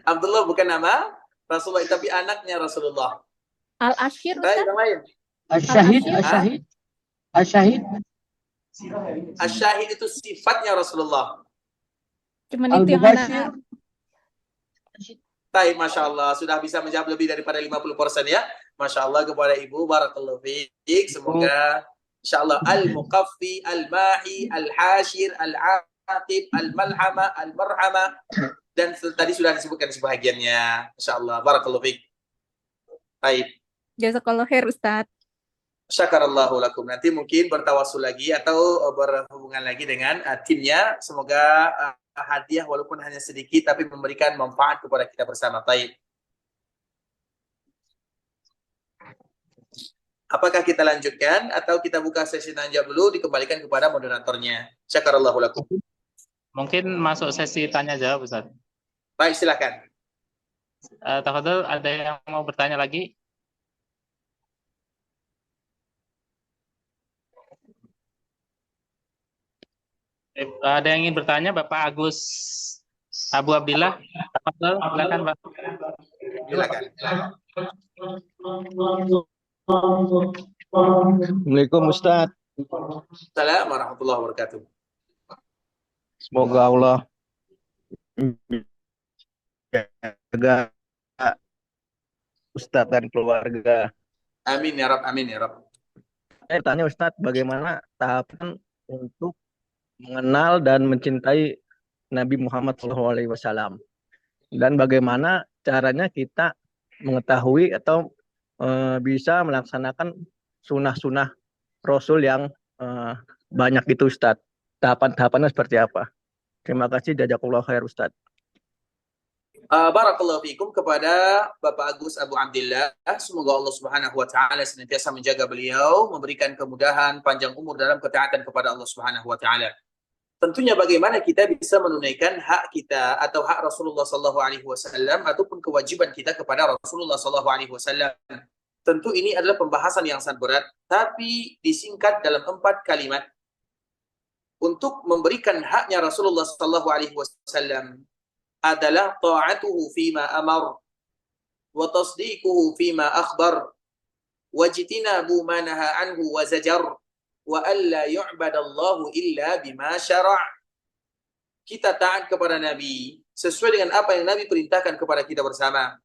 Abdullah bukan nama Rasulullah, tapi anaknya Rasulullah. Al-Ashir Taib, Ustaz. yang lain? Asyahid. Asyahid itu sifatnya Rasulullah. Cuman itu yang anak. Baik, Masya Allah. Sudah bisa menjawab lebih daripada 50% ya. Masya Allah kepada Ibu. Barakallahu fiik. Semoga Insya Allah al-muqaffi, al-mahi, al-hashir, al-aqib, al-malhama, al-marhama. Dan tadi sudah disebutkan sebahagiannya. Insya Allah. Barakallahu fiik. Baik. Jazakallah khair Ustadz. Syakarallahu lakum. Nanti mungkin bertawasul lagi atau berhubungan lagi dengan timnya. Semoga hadiah walaupun hanya sedikit tapi memberikan manfaat kepada kita bersama. Baik. Apakah kita lanjutkan atau kita buka sesi tanya jawab dulu, dikembalikan kepada moderatornya. Syakarallahu lakum. Mungkin masuk sesi tanya jawab, Ustaz. Baik, silakan. Tafadhol, ada yang mau bertanya lagi? Ada yang ingin bertanya, Bapak Agus Abu Abdillah? Tafadhol, silakan, Pak. Silakan. Assalamualaikum Ustadz. Assalamualaikum warahmatullahi wabarakatuh. Semoga Allah menjaga Ustadz dan keluarga. Amin ya Rabb, amin ya Rabb. Saya tanya Ustadz, bagaimana tahapan untuk mengenal dan mencintai Nabi Muhammad SAW, dan bagaimana caranya kita mengetahui atau bisa melaksanakan sunnah-sunnah Rasul yang banyak itu Ustadz. Tahapan-tahapannya seperti apa? Terima kasih, jazakallahu khair Ustadz. Barakallahu fiikum kepada Bapak Agus Abu Abdillah. Semoga Allah Subhanahu wa taala senantiasa menjaga beliau, memberikan kemudahan, panjang umur dalam ketaatan kepada Allah Subhanahu wa taala. Tentunya bagaimana kita bisa menunaikan hak kita atau hak Rasulullah sallallahu alaihi wasallam ataupun kewajiban kita kepada Rasulullah sallallahu alaihi wasallam. Tentu ini adalah pembahasan yang sangat berat, tapi disingkat dalam 4 kalimat. Untuk memberikan haknya Rasulullah sallallahu alaihi wasallam adalah ta'atuhu fima amar wa tasdiquhu fima akhbar wa jitinabu ma naha anhu wa zajar wa alla yu'badallahu illa bima syara'. Kita taat kepada Nabi sesuai dengan apa yang Nabi perintahkan kepada kita bersama.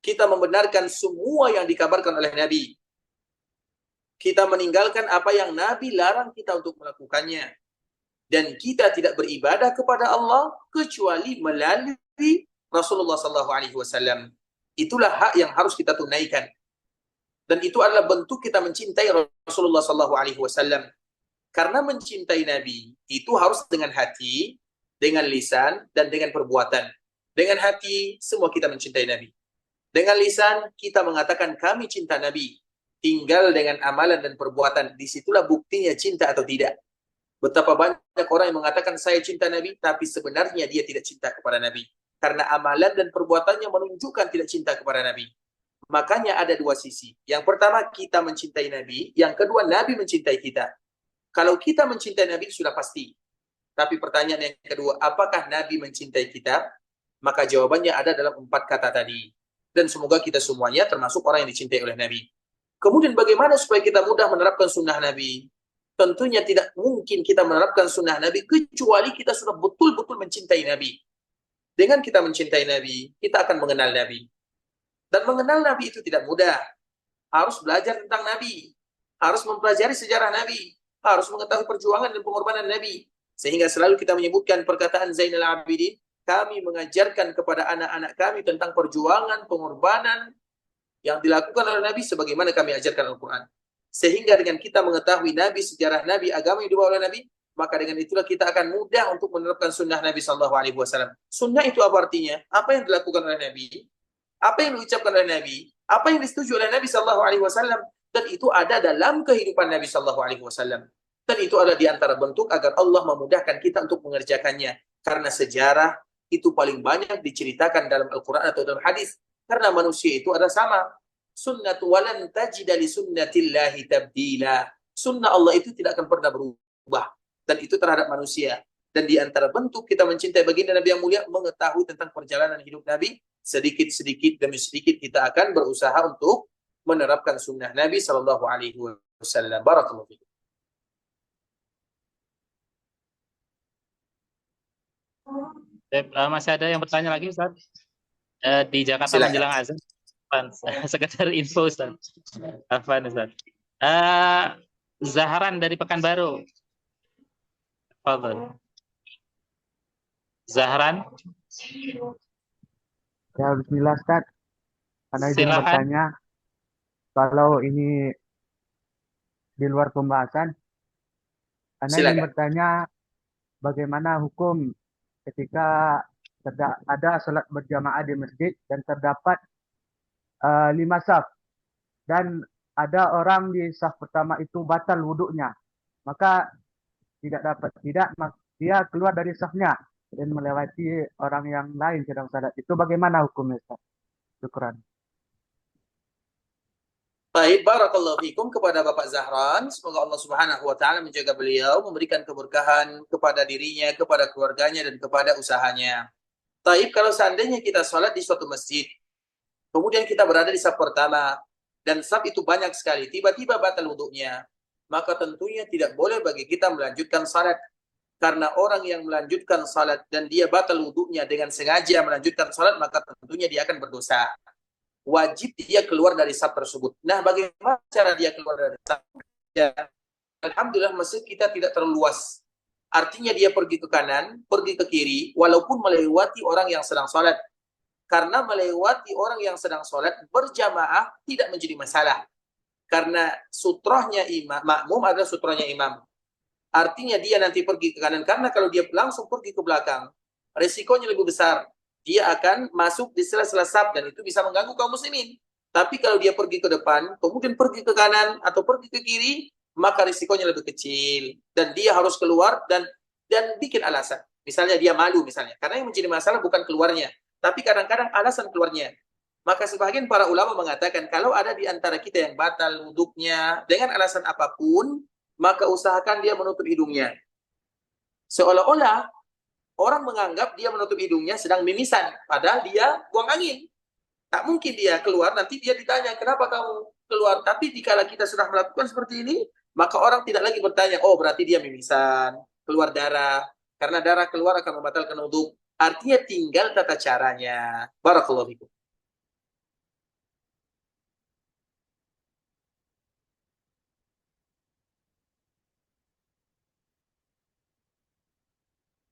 Kita membenarkan semua yang dikabarkan oleh Nabi. Kita meninggalkan apa yang Nabi larang kita untuk melakukannya. Dan kita tidak beribadah kepada Allah kecuali melalui Rasulullah SAW. Itulah hak yang harus kita tunaikan. Dan itu adalah bentuk kita mencintai Rasulullah SAW. Karena mencintai Nabi itu harus dengan hati, dengan lisan, dan dengan perbuatan. Dengan hati, semua kita mencintai Nabi. Dengan lisan, kita mengatakan kami cinta Nabi. Tinggal dengan amalan dan perbuatan. Disitulah buktinya cinta atau tidak. Betapa banyak orang yang mengatakan saya cinta Nabi, tapi sebenarnya dia tidak cinta kepada Nabi. Karena amalan dan perbuatannya menunjukkan tidak cinta kepada Nabi. Makanya ada 2 sisi. Yang pertama, kita mencintai Nabi. Yang kedua, Nabi mencintai kita. Kalau kita mencintai Nabi, sudah pasti. Tapi pertanyaan yang kedua, apakah Nabi mencintai kita? Maka jawabannya ada dalam 4 kata tadi. Dan semoga kita semuanya termasuk orang yang dicintai oleh Nabi. Kemudian bagaimana supaya kita mudah menerapkan sunnah Nabi? Tentunya tidak mungkin kita menerapkan sunnah Nabi kecuali kita sudah betul-betul mencintai Nabi. Dengan kita mencintai Nabi, kita akan mengenal Nabi. Dan mengenal Nabi itu tidak mudah. Harus belajar tentang Nabi. Harus mempelajari sejarah Nabi. Harus mengetahui perjuangan dan pengorbanan Nabi. Sehingga selalu kita menyebutkan perkataan Zainal Abidin, kami mengajarkan kepada anak-anak kami tentang perjuangan, pengorbanan yang dilakukan oleh Nabi sebagaimana kami ajarkan Al-Quran. Sehingga dengan kita mengetahui Nabi, sejarah Nabi, agama yang dibawa oleh Nabi, maka dengan itulah kita akan mudah untuk menerapkan sunnah Nabi SAW. Sunnah itu apa artinya? Apa yang dilakukan oleh Nabi? Apa yang diucapkan oleh Nabi? Apa yang disetujui oleh Nabi SAW? Dan itu ada dalam kehidupan Nabi SAW. Dan itu adalah di antara bentuk agar Allah memudahkan kita untuk mengerjakannya. Karena sejarah itu paling banyak diceritakan dalam Al-Quran atau dalam hadis. Karena manusia itu adalah sama. Sunnatu walan tajida li sunnatillahi tabdila. Sunnah Allah itu tidak akan pernah berubah. Dan itu terhadap manusia. Dan di antara bentuk kita mencintai baginda Nabi yang mulia, mengetahui tentang perjalanan hidup Nabi, sedikit-sedikit demi sedikit kita akan berusaha untuk menerapkan sunnah Nabi SAW. Barakallahu fiikum. Masih ada yang bertanya lagi, Ustaz? Di Jakarta Silakan. menjelang azan. Sekedar info Ustaz. Afwan Ustaz. Eh, Zaharan dari Pekanbaru. Fadhil. Zahran, Ya, bismillah Ustaz. Karena izin silakan. bertanya, kalau ini di luar pembahasan, karena ingin Silakan. bertanya bagaimana hukum ketika ada sholat berjamaah di masjid dan terdapat 5 saf dan ada orang di saf pertama itu batal wuduknya, maka dia keluar dari safnya dan melewati orang yang lain sedang salat. Itu bagaimana hukumnya Ustaz? Syukran. Baik, barakallahu fikum kepada Bapak Zahran. Semoga Allah Subhanahu wa taala menjaga beliau, memberikan keberkahan kepada dirinya, kepada keluarganya dan kepada usahanya. Baik, kalau seandainya kita sholat di suatu masjid, kemudian kita berada di saf pertama dan saf itu banyak sekali, tiba-tiba batal wuduknya, maka tentunya tidak boleh bagi kita melanjutkan salat. Karena orang yang melanjutkan salat dan dia batal wuduknya dengan sengaja melanjutkan salat, maka tentunya dia akan berdosa. Wajib dia keluar dari saf tersebut. Nah, bagaimana cara dia keluar dari saf? Ya, alhamdulillah masjid kita tidak terlalu luas. Artinya dia pergi ke kanan, pergi ke kiri, walaupun melewati orang yang sedang salat. Karena melewati orang yang sedang salat berjamaah tidak menjadi masalah. Karena sutrohnya imam, makmum adalah sutrohnya imam. Artinya dia nanti pergi ke kanan, karena kalau dia langsung pergi ke belakang, resikonya lebih besar. Dia akan masuk di sela-sela saf dan itu bisa mengganggu kaum muslimin. Tapi kalau dia pergi ke depan, kemudian pergi ke kanan atau pergi ke kiri, maka risikonya lebih kecil. Dan dia harus keluar dan bikin alasan. Misalnya dia malu misalnya. Karena yang menjadi masalah bukan keluarnya, tapi kadang-kadang alasan keluarnya. Maka sebagian para ulama mengatakan kalau ada di antara kita yang batal wuduknya dengan alasan apapun, maka usahakan dia menutup hidungnya. Seolah-olah orang menganggap dia menutup hidungnya sedang mimisan, padahal dia buang angin. Tak mungkin dia keluar, nanti dia ditanya, kenapa kamu keluar? Tapi dikala kita sudah melakukan seperti ini, maka orang tidak lagi bertanya, oh berarti dia mimisan, keluar darah. Karena darah keluar akan membatalkan wudhu. Artinya tinggal tata caranya. Barakallahu fikum.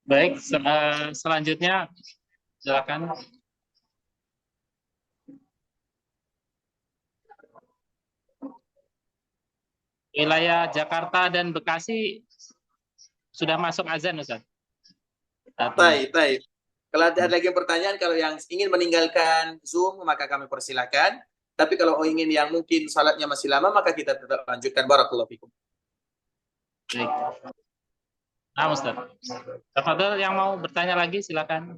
Baik, selanjutnya silakan. Wilayah Jakarta dan Bekasi sudah masuk azan, Ustaz. Baik. Kalau ada lagi pertanyaan, kalau yang ingin meninggalkan Zoom, maka kami persilakan. Tapi kalau ingin yang mungkin salatnya masih lama, maka kita tetap lanjutkan. Barakallahu fikum. Baik. Nah, Ustaz. Tafadhol yang mau bertanya lagi silakan.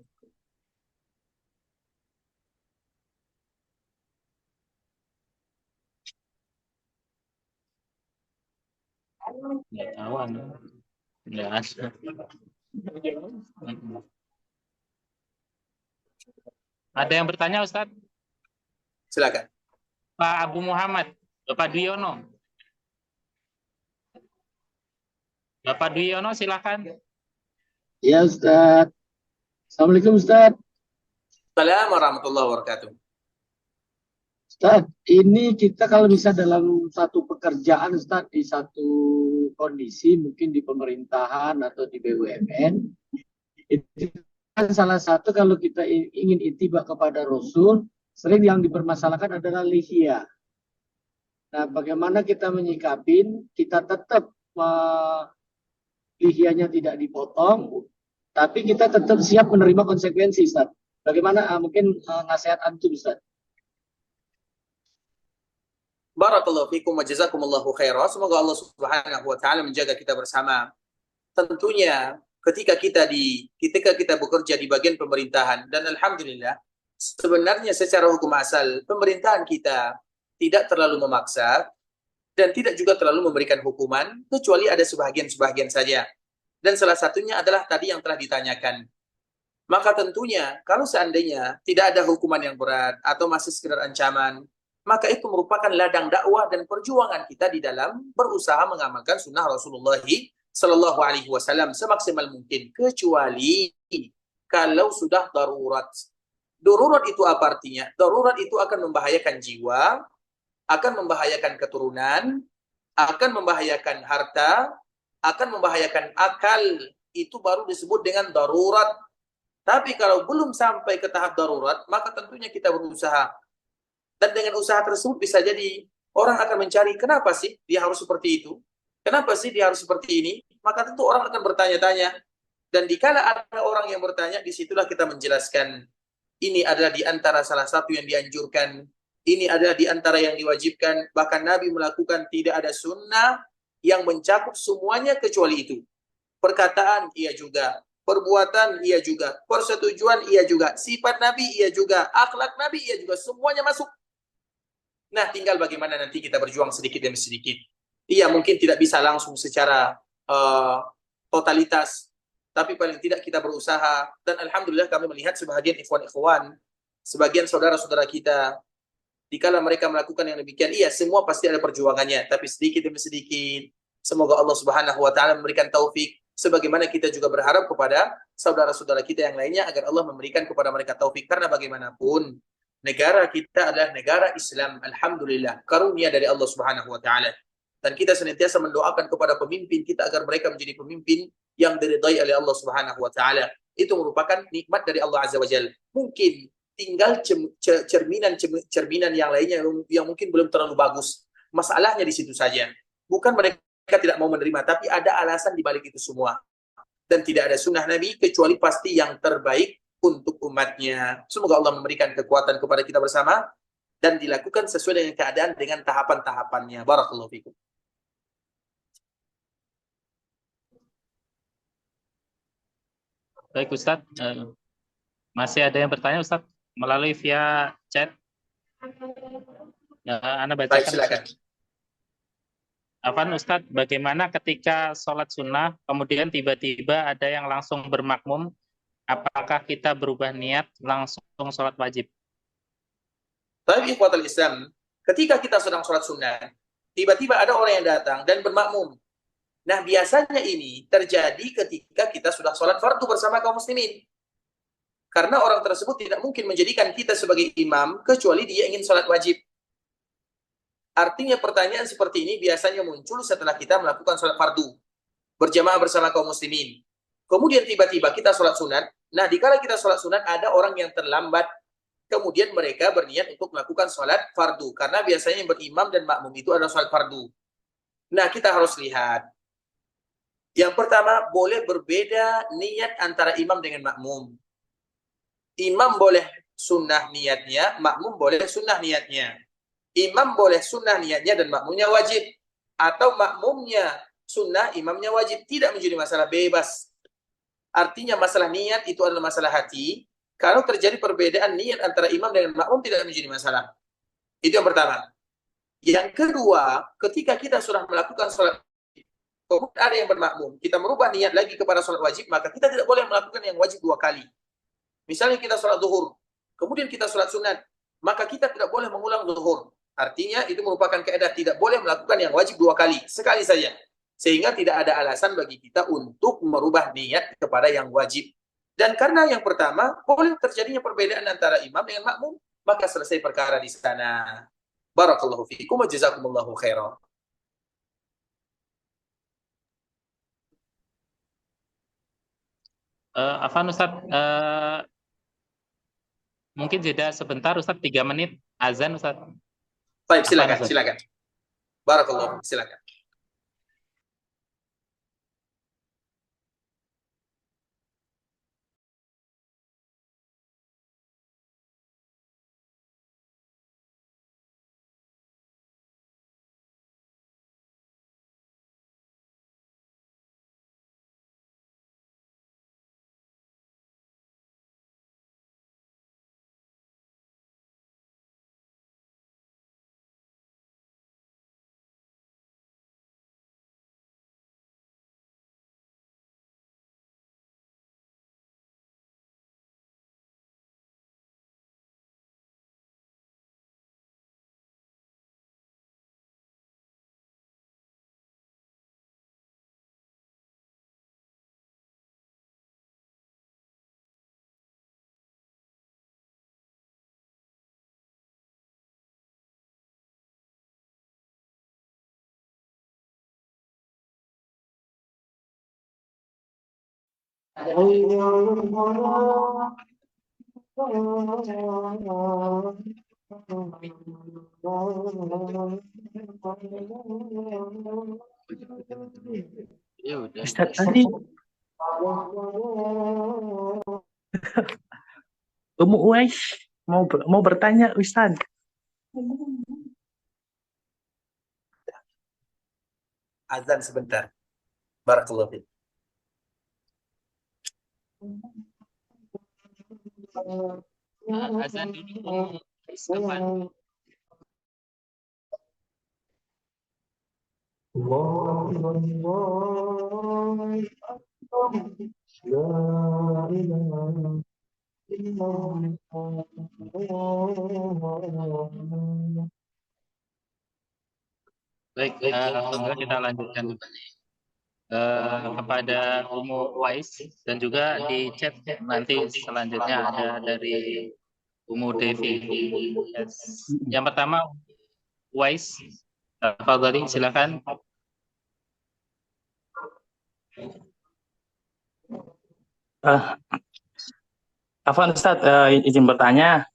Nggak tahu Anda. Nggak ada. Ada yang bertanya, Ustaz? Silakan. Pak Abu Muhammad, Bapak Dwiyono. Bapak Dwiyono, silakan. Ya Ustaz. Assalamualaikum Ustaz. Assalamualaikum warahmatullahi wabarakatuh. Ustaz, ini kita kalau bisa dalam satu pekerjaan Ustaz, di satu kondisi mungkin di pemerintahan atau di BUMN, itu kan salah satu kalau kita ingin ittiba kepada Rasul, sering yang dipermasalahkan adalah lihya. Nah, bagaimana kita menyikapin, kita tetap lihyanya tidak dipotong, tapi kita tetap siap menerima konsekuensi, Ustaz. Bagaimana mungkin nasihat antum, Ustaz? Barakallahu fikum wa jazakumullahu khairan. Semoga Allah Subhanahu wa taala menjaga kita bersama. Tentunya ketika kita bekerja di bagian pemerintahan, dan alhamdulillah sebenarnya secara hukum asal pemerintahan kita tidak terlalu memaksa dan tidak juga terlalu memberikan hukuman, kecuali ada sebahagian saja. Dan salah satunya adalah tadi yang telah ditanyakan. Maka tentunya kalau seandainya tidak ada hukuman yang berat atau masih sekedar ancaman, maka itu merupakan ladang dakwah dan perjuangan kita di dalam berusaha mengamalkan sunnah Rasulullah Sallallahu Alaihi Wasallam semaksimal mungkin, kecuali kalau sudah darurat. Darurat itu apa artinya? Darurat itu akan membahayakan jiwa, akan membahayakan keturunan, akan membahayakan harta, akan membahayakan akal. Itu baru disebut dengan darurat. Tapi kalau belum sampai ke tahap darurat, maka tentunya kita berusaha. Dan dengan usaha tersebut bisa jadi orang akan mencari, kenapa sih dia harus seperti itu? Kenapa sih dia harus seperti ini? Maka tentu orang akan bertanya-tanya. Dan dikala ada orang yang bertanya, disitulah kita menjelaskan. Ini adalah di antara salah satu yang dianjurkan. Ini adalah di antara yang diwajibkan. Bahkan Nabi melakukan, tidak ada sunnah yang mencakup semuanya kecuali itu. Perkataan iya juga, perbuatan iya juga, persetujuan iya juga, sifat Nabi iya juga, akhlak Nabi iya juga, semuanya masuk. Nah, tinggal bagaimana nanti kita berjuang sedikit demi sedikit. Iya, mungkin tidak bisa langsung secara totalitas, tapi paling tidak kita berusaha. Dan alhamdulillah kami melihat sebagian ikhwan-ikhwan, sebagian saudara-saudara kita, dikala mereka melakukan yang demikian, iya, semua pasti ada perjuangannya, tapi sedikit demi sedikit. Semoga Allah Subhanahu wa taala memberikan taufik, sebagaimana kita juga berharap kepada saudara-saudara kita yang lainnya agar Allah memberikan kepada mereka taufik, karena bagaimanapun negara kita adalah negara Islam, alhamdulillah, karunia dari Allah Subhanahu wa taala. Dan kita senantiasa mendoakan kepada pemimpin kita agar mereka menjadi pemimpin yang diridhai oleh Allah Subhanahu wa taala. Itu merupakan nikmat dari Allah Azza wa Jalla. Mungkin tinggal cerminan yang lainnya yang mungkin belum terlalu bagus. Masalahnya di situ saja. Bukan mereka tidak mau menerima, tapi ada alasan di balik itu semua. Dan tidak ada sunnah Nabi kecuali pasti yang terbaik untuk umatnya. Semoga Allah memberikan kekuatan kepada kita bersama dan dilakukan sesuai dengan keadaan dengan tahapan-tahapannya. Barakallahu fikum. Baik Ustadz, masih ada yang bertanya Ustadz melalui via chat. Anda bacakan. Baik, silakan. Afan Ustadz, bagaimana ketika sholat sunnah, kemudian tiba-tiba ada yang langsung bermakmum, apakah kita berubah niat langsung sholat wajib? Tapi ikhwatul Islam, ketika kita sedang sholat sunnah, tiba-tiba ada orang yang datang dan bermakmum. Nah, biasanya ini terjadi ketika kita sudah sholat fardu bersama kaum muslimin. Karena orang tersebut tidak mungkin menjadikan kita sebagai imam, kecuali dia ingin sholat wajib. Artinya pertanyaan seperti ini biasanya muncul setelah kita melakukan sholat fardu berjamaah bersama kaum muslimin. Kemudian tiba-tiba kita sholat sunat. Nah, dikala kita sholat sunat ada orang yang terlambat. Kemudian mereka berniat untuk melakukan sholat fardu. Karena biasanya yang berimam dan makmum itu adalah sholat fardu. Nah, kita harus lihat. Yang pertama, boleh berbeda niat antara imam dengan makmum. Imam boleh sunnah niatnya, makmum boleh sunnah niatnya. Imam boleh sunnah niatnya dan makmumnya wajib. Atau makmumnya sunnah, imamnya wajib. Tidak menjadi masalah, bebas. Artinya masalah niat itu adalah masalah hati. Kalau terjadi perbedaan niat antara imam dengan makmum tidak menjadi masalah. Itu yang pertama. Yang kedua, ketika kita sudah melakukan sholat, kemudian ada yang bermakmum, kita merubah niat lagi kepada sholat wajib, maka kita tidak boleh melakukan yang wajib dua kali. Misalnya kita sholat zuhur, kemudian kita sholat sunat, maka kita tidak boleh mengulang zuhur. Artinya itu merupakan kaidah tidak boleh melakukan yang wajib dua kali, sekali saja. Sehingga tidak ada alasan bagi kita untuk merubah niat kepada yang wajib. Dan karena yang pertama, boleh terjadinya perbedaan antara imam dengan makmum, maka selesai perkara di sana. Barakallahu fiikum wa jazakumullahu khairan. Afan Ustadz, mungkin jeda sebentar Ustadz, 3 menit azan Ustadz. Baik, silakan. Barakallahu, silakan. Ya udah. Ustadz tadi Umu Uwais mau bertanya Ustadz. Azan sebentar. Barakallahu fiik. Azan dulu. Kapan? Baik, alhamdulillah kita lanjutkan kembali kepada Umu Wais dan juga di chat nanti selanjutnya ada dari Umu Devi. Yes. Yang pertama Wais, Fadhali silakan. Afwan Ustadz, izin bertanya.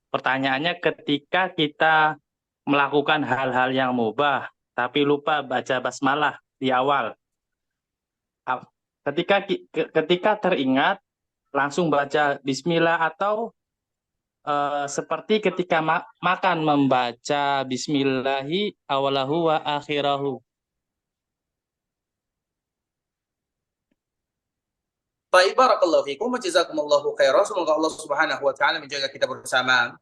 Pertanyaannya ketika kita melakukan hal-hal yang mubah tapi lupa baca basmalah di awal, ketika teringat langsung baca Bismillah atau seperti ketika makan membaca Bismillahi awalahu wa akhirahu. Baik, barakallahu fikum wa jazakumullahu khairan. Semoga Allah Subhanahu wa taala menjaga kita bersama.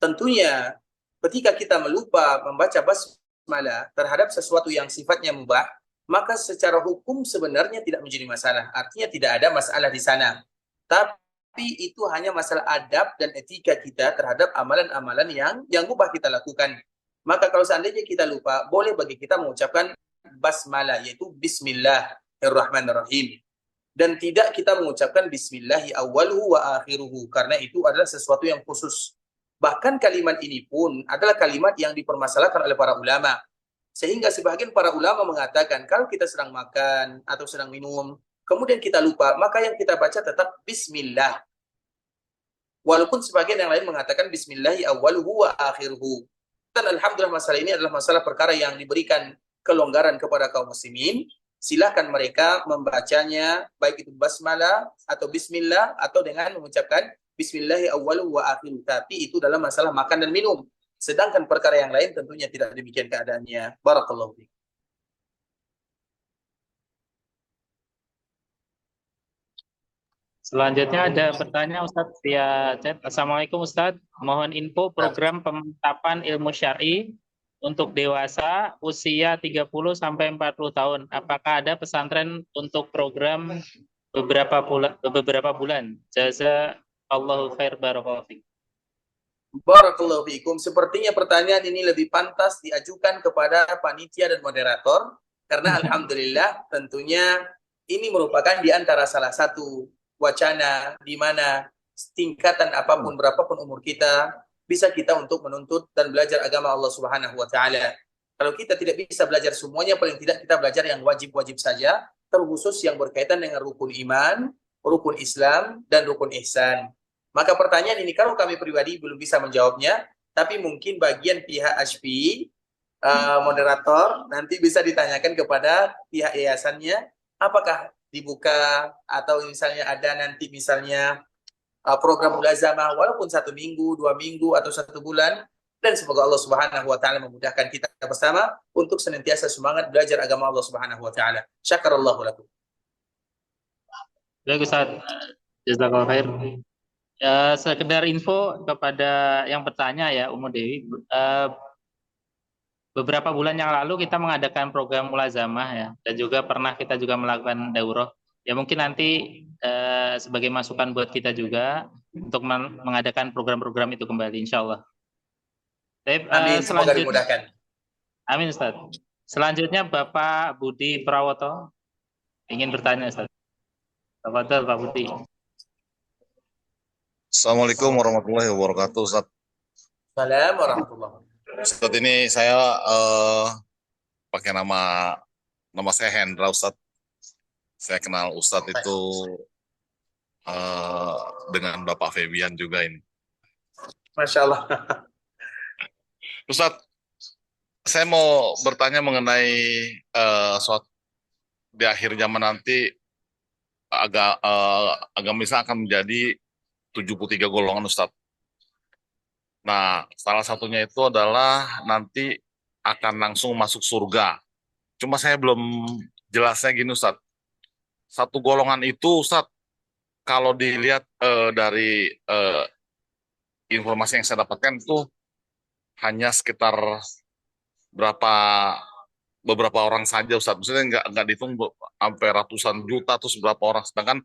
Tentunya ketika kita melupa membaca basmalah terhadap sesuatu yang sifatnya mubah, maka secara hukum sebenarnya tidak menjadi masalah. Artinya tidak ada masalah di sana. Tapi itu hanya masalah adab dan etika kita terhadap amalan-amalan yang mubah kita lakukan. Maka kalau seandainya kita lupa, boleh bagi kita mengucapkan basmalah, yaitu Bismillahirrahmanirrahim. Dan tidak kita mengucapkan Bismillahi awwaluhu wa akhiruhu, karena itu adalah sesuatu yang khusus. Bahkan kalimat ini pun adalah kalimat yang dipermasalahkan oleh para ulama. Sehingga sebagian para ulama mengatakan kalau kita sedang makan atau sedang minum, kemudian kita lupa, maka yang kita baca tetap Bismillah. Walaupun sebagian yang lain mengatakan Bismillahi awwaluhu wa akhiruhu. Dan alhamdulillah masalah ini adalah masalah perkara yang diberikan kelonggaran kepada kaum muslimin. Silakan mereka membacanya baik itu basmalah atau bismillah atau dengan mengucapkan bismillahi awwaluhu wa akhiruhu, tapi itu dalam masalah makan dan minum. Sedangkan perkara yang lain tentunya tidak demikian keadaannya. Barakallahu fiik. Selanjutnya ada pertanyaan Ustadz via chat. Assalamualaikum Ustadz, mohon info program pemantapan ilmu syar'i untuk dewasa usia 30 sampai 40 tahun. Apakah ada pesantren untuk program beberapa bulan? Jazakallahu khair, barakallahu fiik. Barakallahu fiikum. Sepertinya pertanyaan ini lebih pantas diajukan kepada panitia dan moderator, karena alhamdulillah tentunya ini merupakan di antara salah satu wacana di mana tingkatan apapun berapapun umur kita bisa kita untuk menuntut dan belajar agama Allah Subhanahu wa taala. Kalau kita tidak bisa belajar semuanya, paling tidak kita belajar yang wajib-wajib saja, terkhusus yang berkaitan dengan rukun iman, rukun Islam, dan rukun ihsan. Maka pertanyaan ini kalau kami pribadi belum bisa menjawabnya, tapi mungkin bagian pihak HPI, moderator, nanti bisa ditanyakan kepada pihak yayasannya, apakah dibuka atau misalnya ada nanti misalnya program mulazamah walaupun 1 minggu, 2 minggu atau 1 bulan, dan semoga Allah Subhanahu wa taala memudahkan kita bersama untuk senantiasa semangat belajar agama Allah Subhanahu wa taala. Syakarallahu lakum. Baik Ustaz, jazakallahu khair. Sekedar info kepada yang bertanya ya, Umu Dewi, beberapa bulan yang lalu kita mengadakan program mulazamah ya, dan juga pernah kita juga melakukan daurah. Ya mungkin nanti sebagai masukan buat kita juga untuk mengadakan program-program itu kembali, insya Allah. Amin, semoga dimudahkan. Amin Ustaz. Selanjutnya Bapak Budi Prawoto ingin bertanya Ustaz. Pak Budi. Assalamualaikum warahmatullahi wabarakatuh Ustaz. Assalamualaikum warahmatullahi wabarakatuh. Ustaz, ini saya pakai nama saya Hendra Ustaz. Saya kenal Ustadz itu dengan Bapak Febian juga ini. Masya Allah. Ustadz, saya mau bertanya mengenai suatu di akhir zaman nanti agama Islam akan menjadi 73 golongan, Ustadz. Nah, salah satunya itu adalah nanti akan langsung masuk surga. Cuma saya belum jelasnya gini, Ustadz. Satu golongan itu, Ustadz, kalau dilihat dari informasi yang saya dapatkan itu hanya sekitar beberapa orang saja, Ustadz. Maksudnya nggak dihitung sampai ratusan juta atau seberapa orang. Sedangkan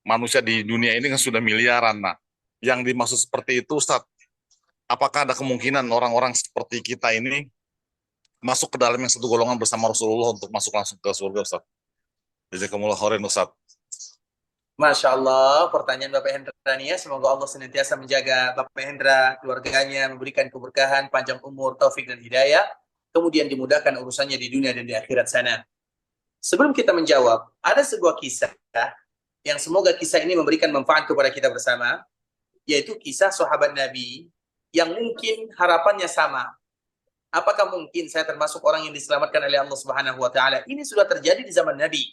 manusia di dunia ini kan sudah miliaran. Nah, yang dimaksud seperti itu, Ustadz, apakah ada kemungkinan orang-orang seperti kita ini masuk ke dalam yang satu golongan bersama Rasulullah untuk masuk langsung ke surga, Ustadz? Jazakumullah khairan, Ustadz. Masya Allah, pertanyaan Bapak Hendra nih ya. Semoga Allah senantiasa menjaga Bapak Hendra, keluarganya, memberikan keberkahan, panjang umur, taufik dan hidayah, kemudian dimudahkan urusannya di dunia dan di akhirat sana. Sebelum kita menjawab, ada sebuah kisah yang semoga kisah ini memberikan manfaat kepada kita bersama, yaitu kisah sahabat Nabi yang mungkin harapannya sama. Apakah mungkin saya termasuk orang yang diselamatkan oleh Allah Subhanahu wa taala? Ini sudah terjadi di zaman Nabi.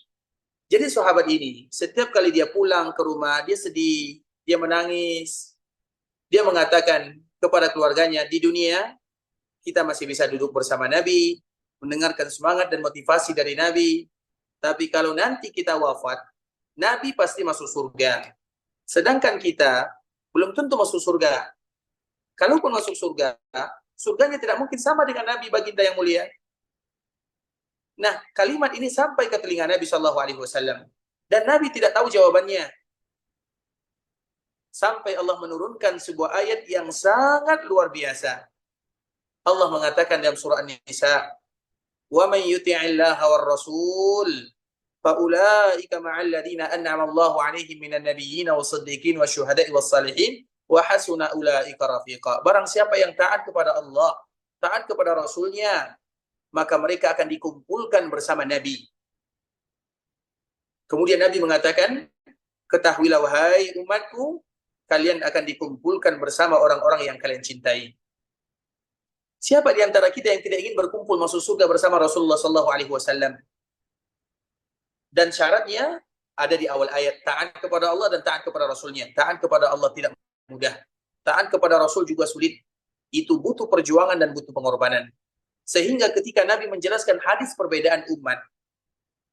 Jadi sahabat ini, setiap kali dia pulang ke rumah, dia sedih, dia menangis. Dia mengatakan kepada keluarganya, di dunia kita masih bisa duduk bersama Nabi, mendengarkan semangat dan motivasi dari Nabi. Tapi kalau nanti kita wafat, Nabi pasti masuk surga. Sedangkan kita belum tentu masuk surga. Kalaupun masuk surga, surganya tidak mungkin sama dengan Nabi baginda yang mulia. Nah, kalimat ini sampai ke telinga Nabi SAW. Dan Nabi tidak tahu jawabannya. Sampai Allah menurunkan sebuah ayat yang sangat luar biasa. Allah mengatakan dalam surah An-Nisa, وَمَنْ يُطِعِ اللَّهَ وَالرَّسُولِ فَأُولَٰئِكَ مَعَ الَّذِينَ أَنْعَمَ اللَّهُ عَلَيْهِمْ مِنَ النَّبِيِّينَ وَالصِّدِّيقِينَ وَالشُّهَدَاءِ وَالصَّالِحِينَ وَحَسُنَ أُولَٰئِكَ رَفِيقًا. Barang siapa yang taat kepada Allah, taat kepada Rasulnya, maka mereka akan dikumpulkan bersama Nabi. Kemudian Nabi mengatakan, ketahuilah wahai umatku, kalian akan dikumpulkan bersama orang-orang yang kalian cintai. Siapa di antara kita yang tidak ingin berkumpul masuk surga bersama Rasulullah SAW? Dan syaratnya ada di awal ayat, taat kepada Allah dan taat kepada Rasulnya. Taat kepada Allah tidak mudah. Taat kepada Rasul juga sulit. Itu butuh perjuangan dan butuh pengorbanan. Sehingga ketika Nabi menjelaskan hadis perbedaan umat,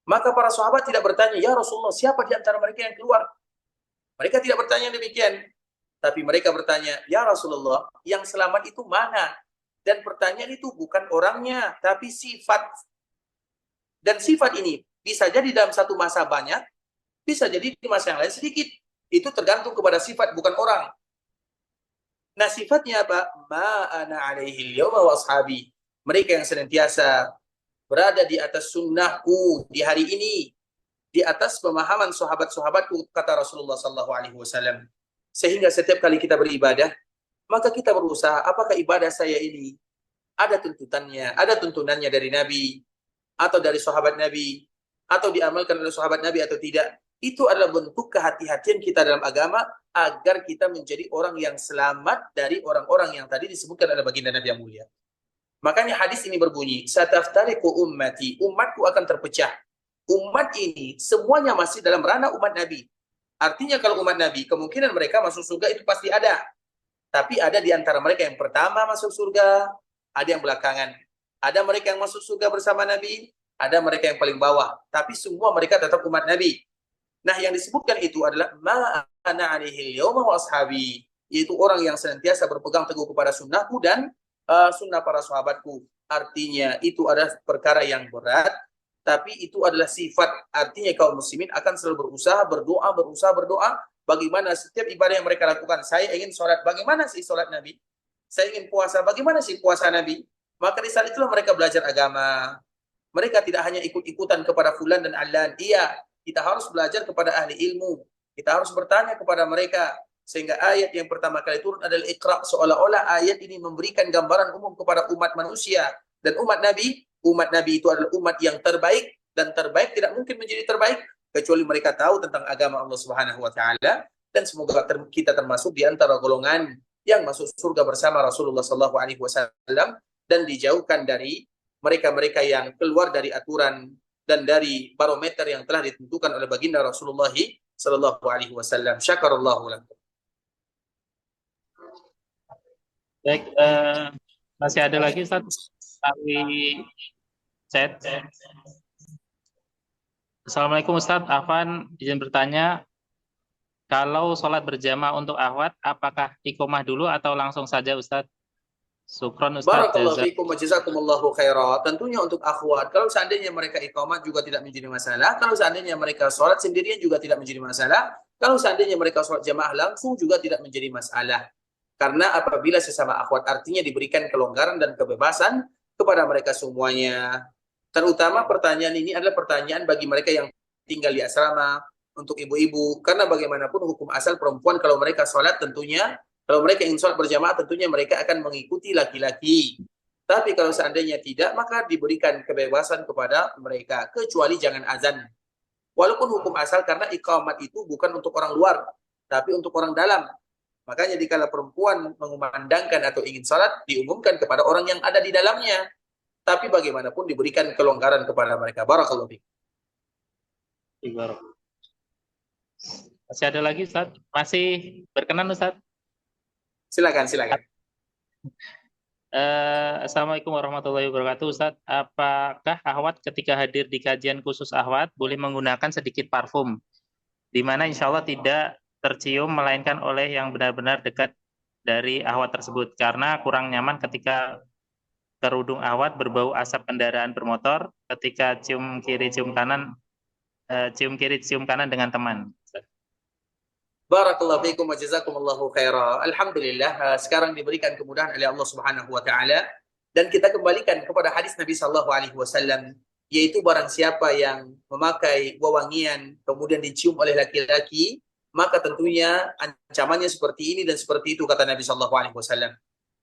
maka para sahabat tidak bertanya, ya Rasulullah, siapa di antara mereka yang keluar? Mereka tidak bertanya demikian. Tapi mereka bertanya, ya Rasulullah, yang selamat itu mana? Dan pertanyaan itu bukan orangnya, tapi sifat. Dan sifat ini bisa jadi dalam satu masa banyak, bisa jadi di masa yang lain sedikit. Itu tergantung kepada sifat, bukan orang. Nah, sifatnya apa? Ma ana alaihi al-yawma wa ashabi. Mereka yang senantiasa berada di atas sunnahku di hari ini, di atas pemahaman sahabat-sahabatku, kata Rasulullah SAW. Sehingga setiap kali kita beribadah, maka kita berusaha, apakah ibadah saya ini ada tuntutannya, ada tuntunannya dari Nabi, atau dari sahabat Nabi, atau diamalkan oleh sahabat Nabi atau tidak. Itu adalah bentuk kehati-hatian kita dalam agama, agar kita menjadi orang yang selamat dari orang-orang yang tadi disebutkan oleh baginda Nabi yang mulia. Makanya hadis ini berbunyi, sataftariqu ummati, umatku akan terpecah. Umat ini semuanya masih dalam ranah umat Nabi. Artinya kalau umat Nabi, kemungkinan mereka masuk surga itu pasti ada. Tapi ada di antara mereka yang pertama masuk surga, ada yang belakangan. Ada mereka yang masuk surga bersama Nabi, ada mereka yang paling bawah. Tapi semua mereka tetap umat Nabi. Nah, yang disebutkan itu adalah ma'ana alaihi al-yawma wa ashabi, yaitu orang yang senantiasa berpegang teguh kepada sunnahku dan sunnah para sahabatku. Artinya itu adalah perkara yang berat, tapi itu adalah sifat. Artinya kaum muslimin akan selalu berusaha berdoa, bagaimana setiap ibadah yang mereka lakukan. Saya ingin sholat, bagaimana sih sholat Nabi? Saya ingin puasa, bagaimana sih puasa Nabi? Maka di saat itulah mereka belajar agama. Mereka tidak hanya ikut-ikutan kepada fulan dan allan. Iya, kita harus belajar kepada ahli ilmu. Kita harus bertanya kepada mereka. Sehingga ayat yang pertama kali turun adalah Iqra, seolah-olah ayat ini memberikan gambaran umum kepada umat manusia. Dan umat Nabi itu adalah umat yang terbaik, dan terbaik tidak mungkin menjadi terbaik kecuali mereka tahu tentang agama Allah Subhanahu wa taala, dan semoga kita termasuk di antara golongan yang masuk surga bersama Rasulullah sallallahu alaihi wasallam dan dijauhkan dari mereka-mereka yang keluar dari aturan dan dari barometer yang telah ditentukan oleh baginda Rasulullah sallallahu alaihi wasallam. Syakarallahu lakum. Baik, masih ada lagi Ustaz? Kami chat. Assalamualaikum Ustaz, Afan izin bertanya, kalau sholat berjamaah untuk akhwat, apakah iqomah dulu atau langsung saja Ustaz? Syukron Ustaz. Barakallahu fiikum wa jazakumullahu khairan. Tentunya untuk akhwat, kalau seandainya mereka iqamah juga tidak menjadi masalah, kalau seandainya mereka sholat sendirian juga tidak menjadi masalah, kalau seandainya mereka sholat jamaah langsung juga tidak menjadi masalah. Karena apabila sesama akhwat artinya diberikan kelonggaran dan kebebasan kepada mereka semuanya. Terutama pertanyaan ini adalah pertanyaan bagi mereka yang tinggal di asrama, untuk ibu-ibu. Karena bagaimanapun hukum asal perempuan kalau mereka sholat tentunya, kalau mereka ingin sholat berjamaah tentunya mereka akan mengikuti laki-laki. Tapi kalau seandainya tidak, maka diberikan kebebasan kepada mereka. Kecuali jangan azan. Walaupun hukum asal karena iqamat itu bukan untuk orang luar, tapi untuk orang dalam. Makanya dikala perempuan mengumandangkan atau ingin salat, diumumkan kepada orang yang ada di dalamnya. Tapi bagaimanapun diberikan kelonggaran kepada mereka. Barakallahu fiik. Masih ada lagi Ustaz? Masih berkenan Ustaz? Silakan. Assalamualaikum warahmatullahi wabarakatuh Ustaz. Apakah akhwat ketika hadir di kajian khusus akhwat boleh menggunakan sedikit parfum? Di mana insya Allah tidak tercium melainkan oleh yang benar-benar dekat dari akhwat tersebut, karena kurang nyaman ketika kerudung akhwat berbau asap kendaraan bermotor ketika cium kiri cium kanan dengan teman. Barakallahu fiikum wa jazakumullahu khairan. Alhamdulillah, sekarang diberikan kemudahan oleh Allah Subhanahu wa taala dan kita kembalikan kepada hadis Nabi sallallahu alaihi wasallam, yaitu barang siapa yang memakai wewangian kemudian dicium oleh laki-laki, maka tentunya ancamannya seperti ini dan seperti itu, kata Nabi sallallahu alaihi wasallam.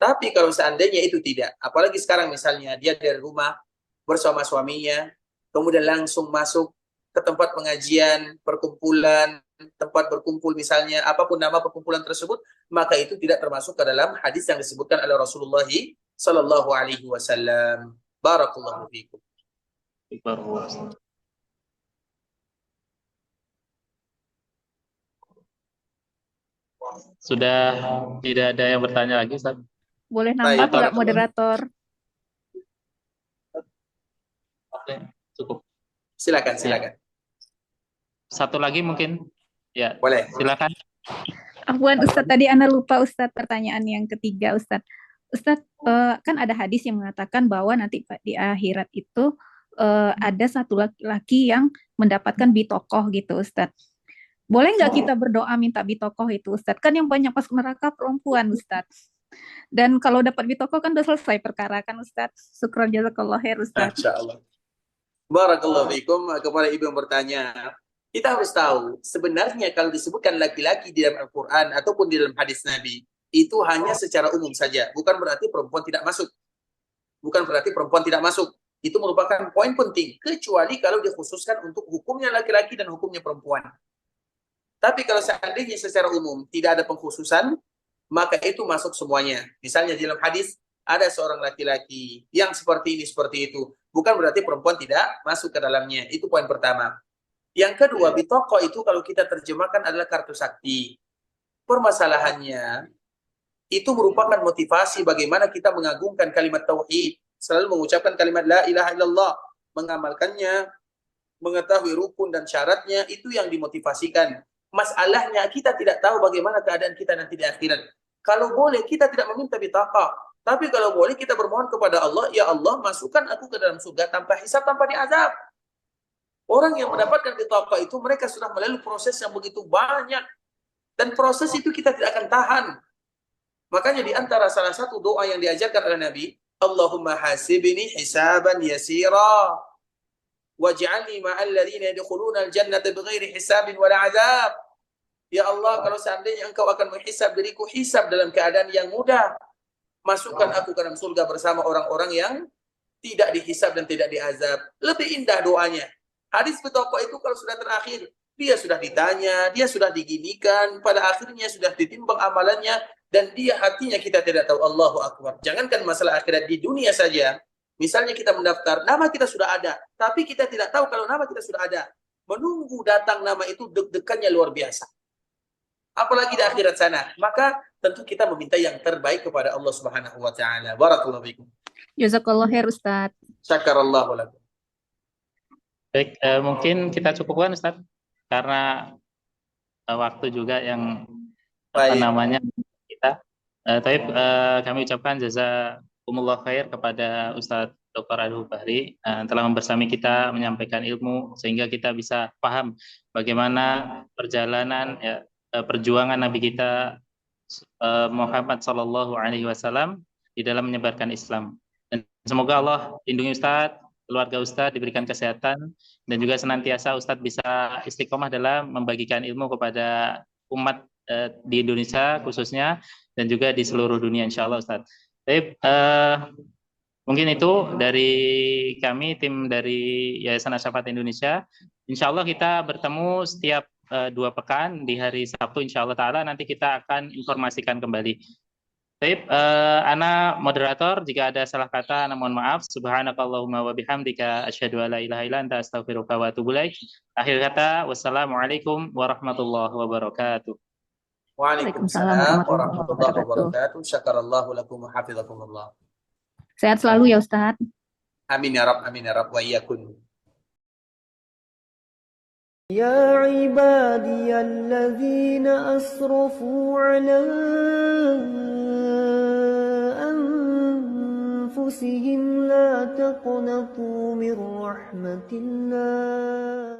Tapi kalau seandainya itu tidak, apalagi sekarang misalnya dia dari rumah bersama suaminya, kemudian langsung masuk ke tempat pengajian, perkumpulan, tempat berkumpul misalnya, apapun nama perkumpulan tersebut, maka itu tidak termasuk ke dalam hadis yang disebutkan oleh Rasulullah sallallahu alaihi wasallam. Barakallahu fiikum. Sudah tidak ada yang bertanya lagi, Ustaz? Boleh nambah nggak moderator? Oke, cukup. Silakan. Satu lagi mungkin? Ya, boleh. Silakan. Afwan Ustadz, tadi Ana lupa Ustadz pertanyaan yang ketiga Ustadz. Ustadz, kan ada hadis yang mengatakan bahwa nanti di akhirat itu ada satu laki-laki yang mendapatkan bitokoh gitu Ustadz. Boleh nggak kita berdoa minta bitokoh itu Ustadz? Kan yang banyak masuk neraka perempuan Ustadz. Dan kalau dapat bitokoh kan udah selesai perkara kan Ustadz. Syukran jazakallah khair Ustadz. Masya Allah. Barakallahu fiikum. Kepada ibu yang bertanya, kita harus tahu sebenarnya kalau disebutkan laki-laki di dalam Al-Quran ataupun di dalam hadis Nabi, itu hanya secara umum saja. Bukan berarti perempuan tidak masuk. Itu merupakan poin penting. Kecuali kalau dikhususkan untuk hukumnya laki-laki dan hukumnya perempuan. Tapi kalau seandainya secara umum tidak ada pengkhususan, maka itu masuk semuanya. Misalnya di dalam hadis, ada seorang laki-laki yang seperti ini, seperti itu. Bukan berarti perempuan tidak masuk ke dalamnya. Itu poin pertama. Yang kedua, bitoko itu kalau kita terjemahkan adalah kartu sakti. Permasalahannya, itu merupakan motivasi bagaimana kita mengagungkan kalimat tauhid. Selalu mengucapkan kalimat la ilaha illallah. Mengamalkannya, mengetahui rukun dan syaratnya, itu yang dimotivasikan. Masalahnya kita tidak tahu bagaimana keadaan kita nanti di akhirat. Kalau boleh kita tidak meminta bitaqah, tapi kalau boleh kita bermohon kepada Allah, ya Allah masukkan aku ke dalam surga tanpa hisab, tanpa diazab. Orang yang mendapatkan bitaqah itu mereka sudah melalui proses yang begitu banyak, dan proses itu kita tidak akan tahan. Makanya di antara salah satu doa yang diajarkan oleh Nabi, Allahumma hasibni hisaban yasira waj'alni ma'al ladzina yadkhuluna al-jannata bighairi hisabin wala 'adzab. Ya Allah, kalau seandainya Engkau akan menghisab diriku, hisab dalam keadaan yang mudah. Masukkan aku ke dalam surga bersama orang-orang yang tidak dihisab dan tidak diazab. Lebih indah doanya. Hadis petapa itu kalau sudah terakhir, dia sudah ditanya, dia sudah diginikan, pada akhirnya sudah ditimbang amalannya, dan dia hatinya kita tidak tahu. Allahu Akbar. Jangankan masalah akhirat, di dunia saja. Misalnya kita mendaftar, nama kita sudah ada, tapi kita tidak tahu kalau nama kita sudah ada. Menunggu datang nama itu deg-degannya luar biasa. Apalagi di akhirat sana. Maka tentu kita meminta yang terbaik kepada Allah Subhanahu wa taala. Barakallahu fikum. Jazakallah khair Ustadz. Syakarallahu lakum. Baik, mungkin kita cukupkan Ustaz, karena waktu juga yang apa Baik. namanya kita. Tapi kami ucapkan jazakumullah khair kepada Ustadz Dr. Ariful Bahri telah membersami kita menyampaikan ilmu sehingga kita bisa paham bagaimana perjalanan perjuangan Nabi kita Muhammad Sallallahu Alaihi Wasallam di dalam menyebarkan Islam. Dan semoga Allah lindungi Ustadz, keluarga Ustadz diberikan kesehatan, dan juga senantiasa Ustadz bisa istiqomah dalam membagikan ilmu kepada umat di Indonesia khususnya, dan juga di seluruh dunia insya Allah Ustadz. Baik, mungkin itu dari kami, tim dari Yayasan Asy-Syafaat Indonesia. Insya Allah kita bertemu setiap 2 pekan di hari Sabtu insya Allah Ta'ala, nanti kita akan informasikan kembali. Baik, Ana moderator, jika ada salah kata, Ana mohon maaf. Subhanakallahumma wa bihamdika asyhadu an la ilaha illa anta astaghfiruka wa atubu ilaik. Akhir kata, wassalamualaikum warahmatullahi wabarakatuh. Waalaikumsalam warahmatullahi wabarakatuh. Syakarallahu lakum wa hafizakumullah. Sehat selalu ya Ustadz. Amin ya Rabb, amin ya Rabb, wa iyyakum. يا عبادي الذين أسرفوا على أنفسهم لا تقنطوا من رحمة الله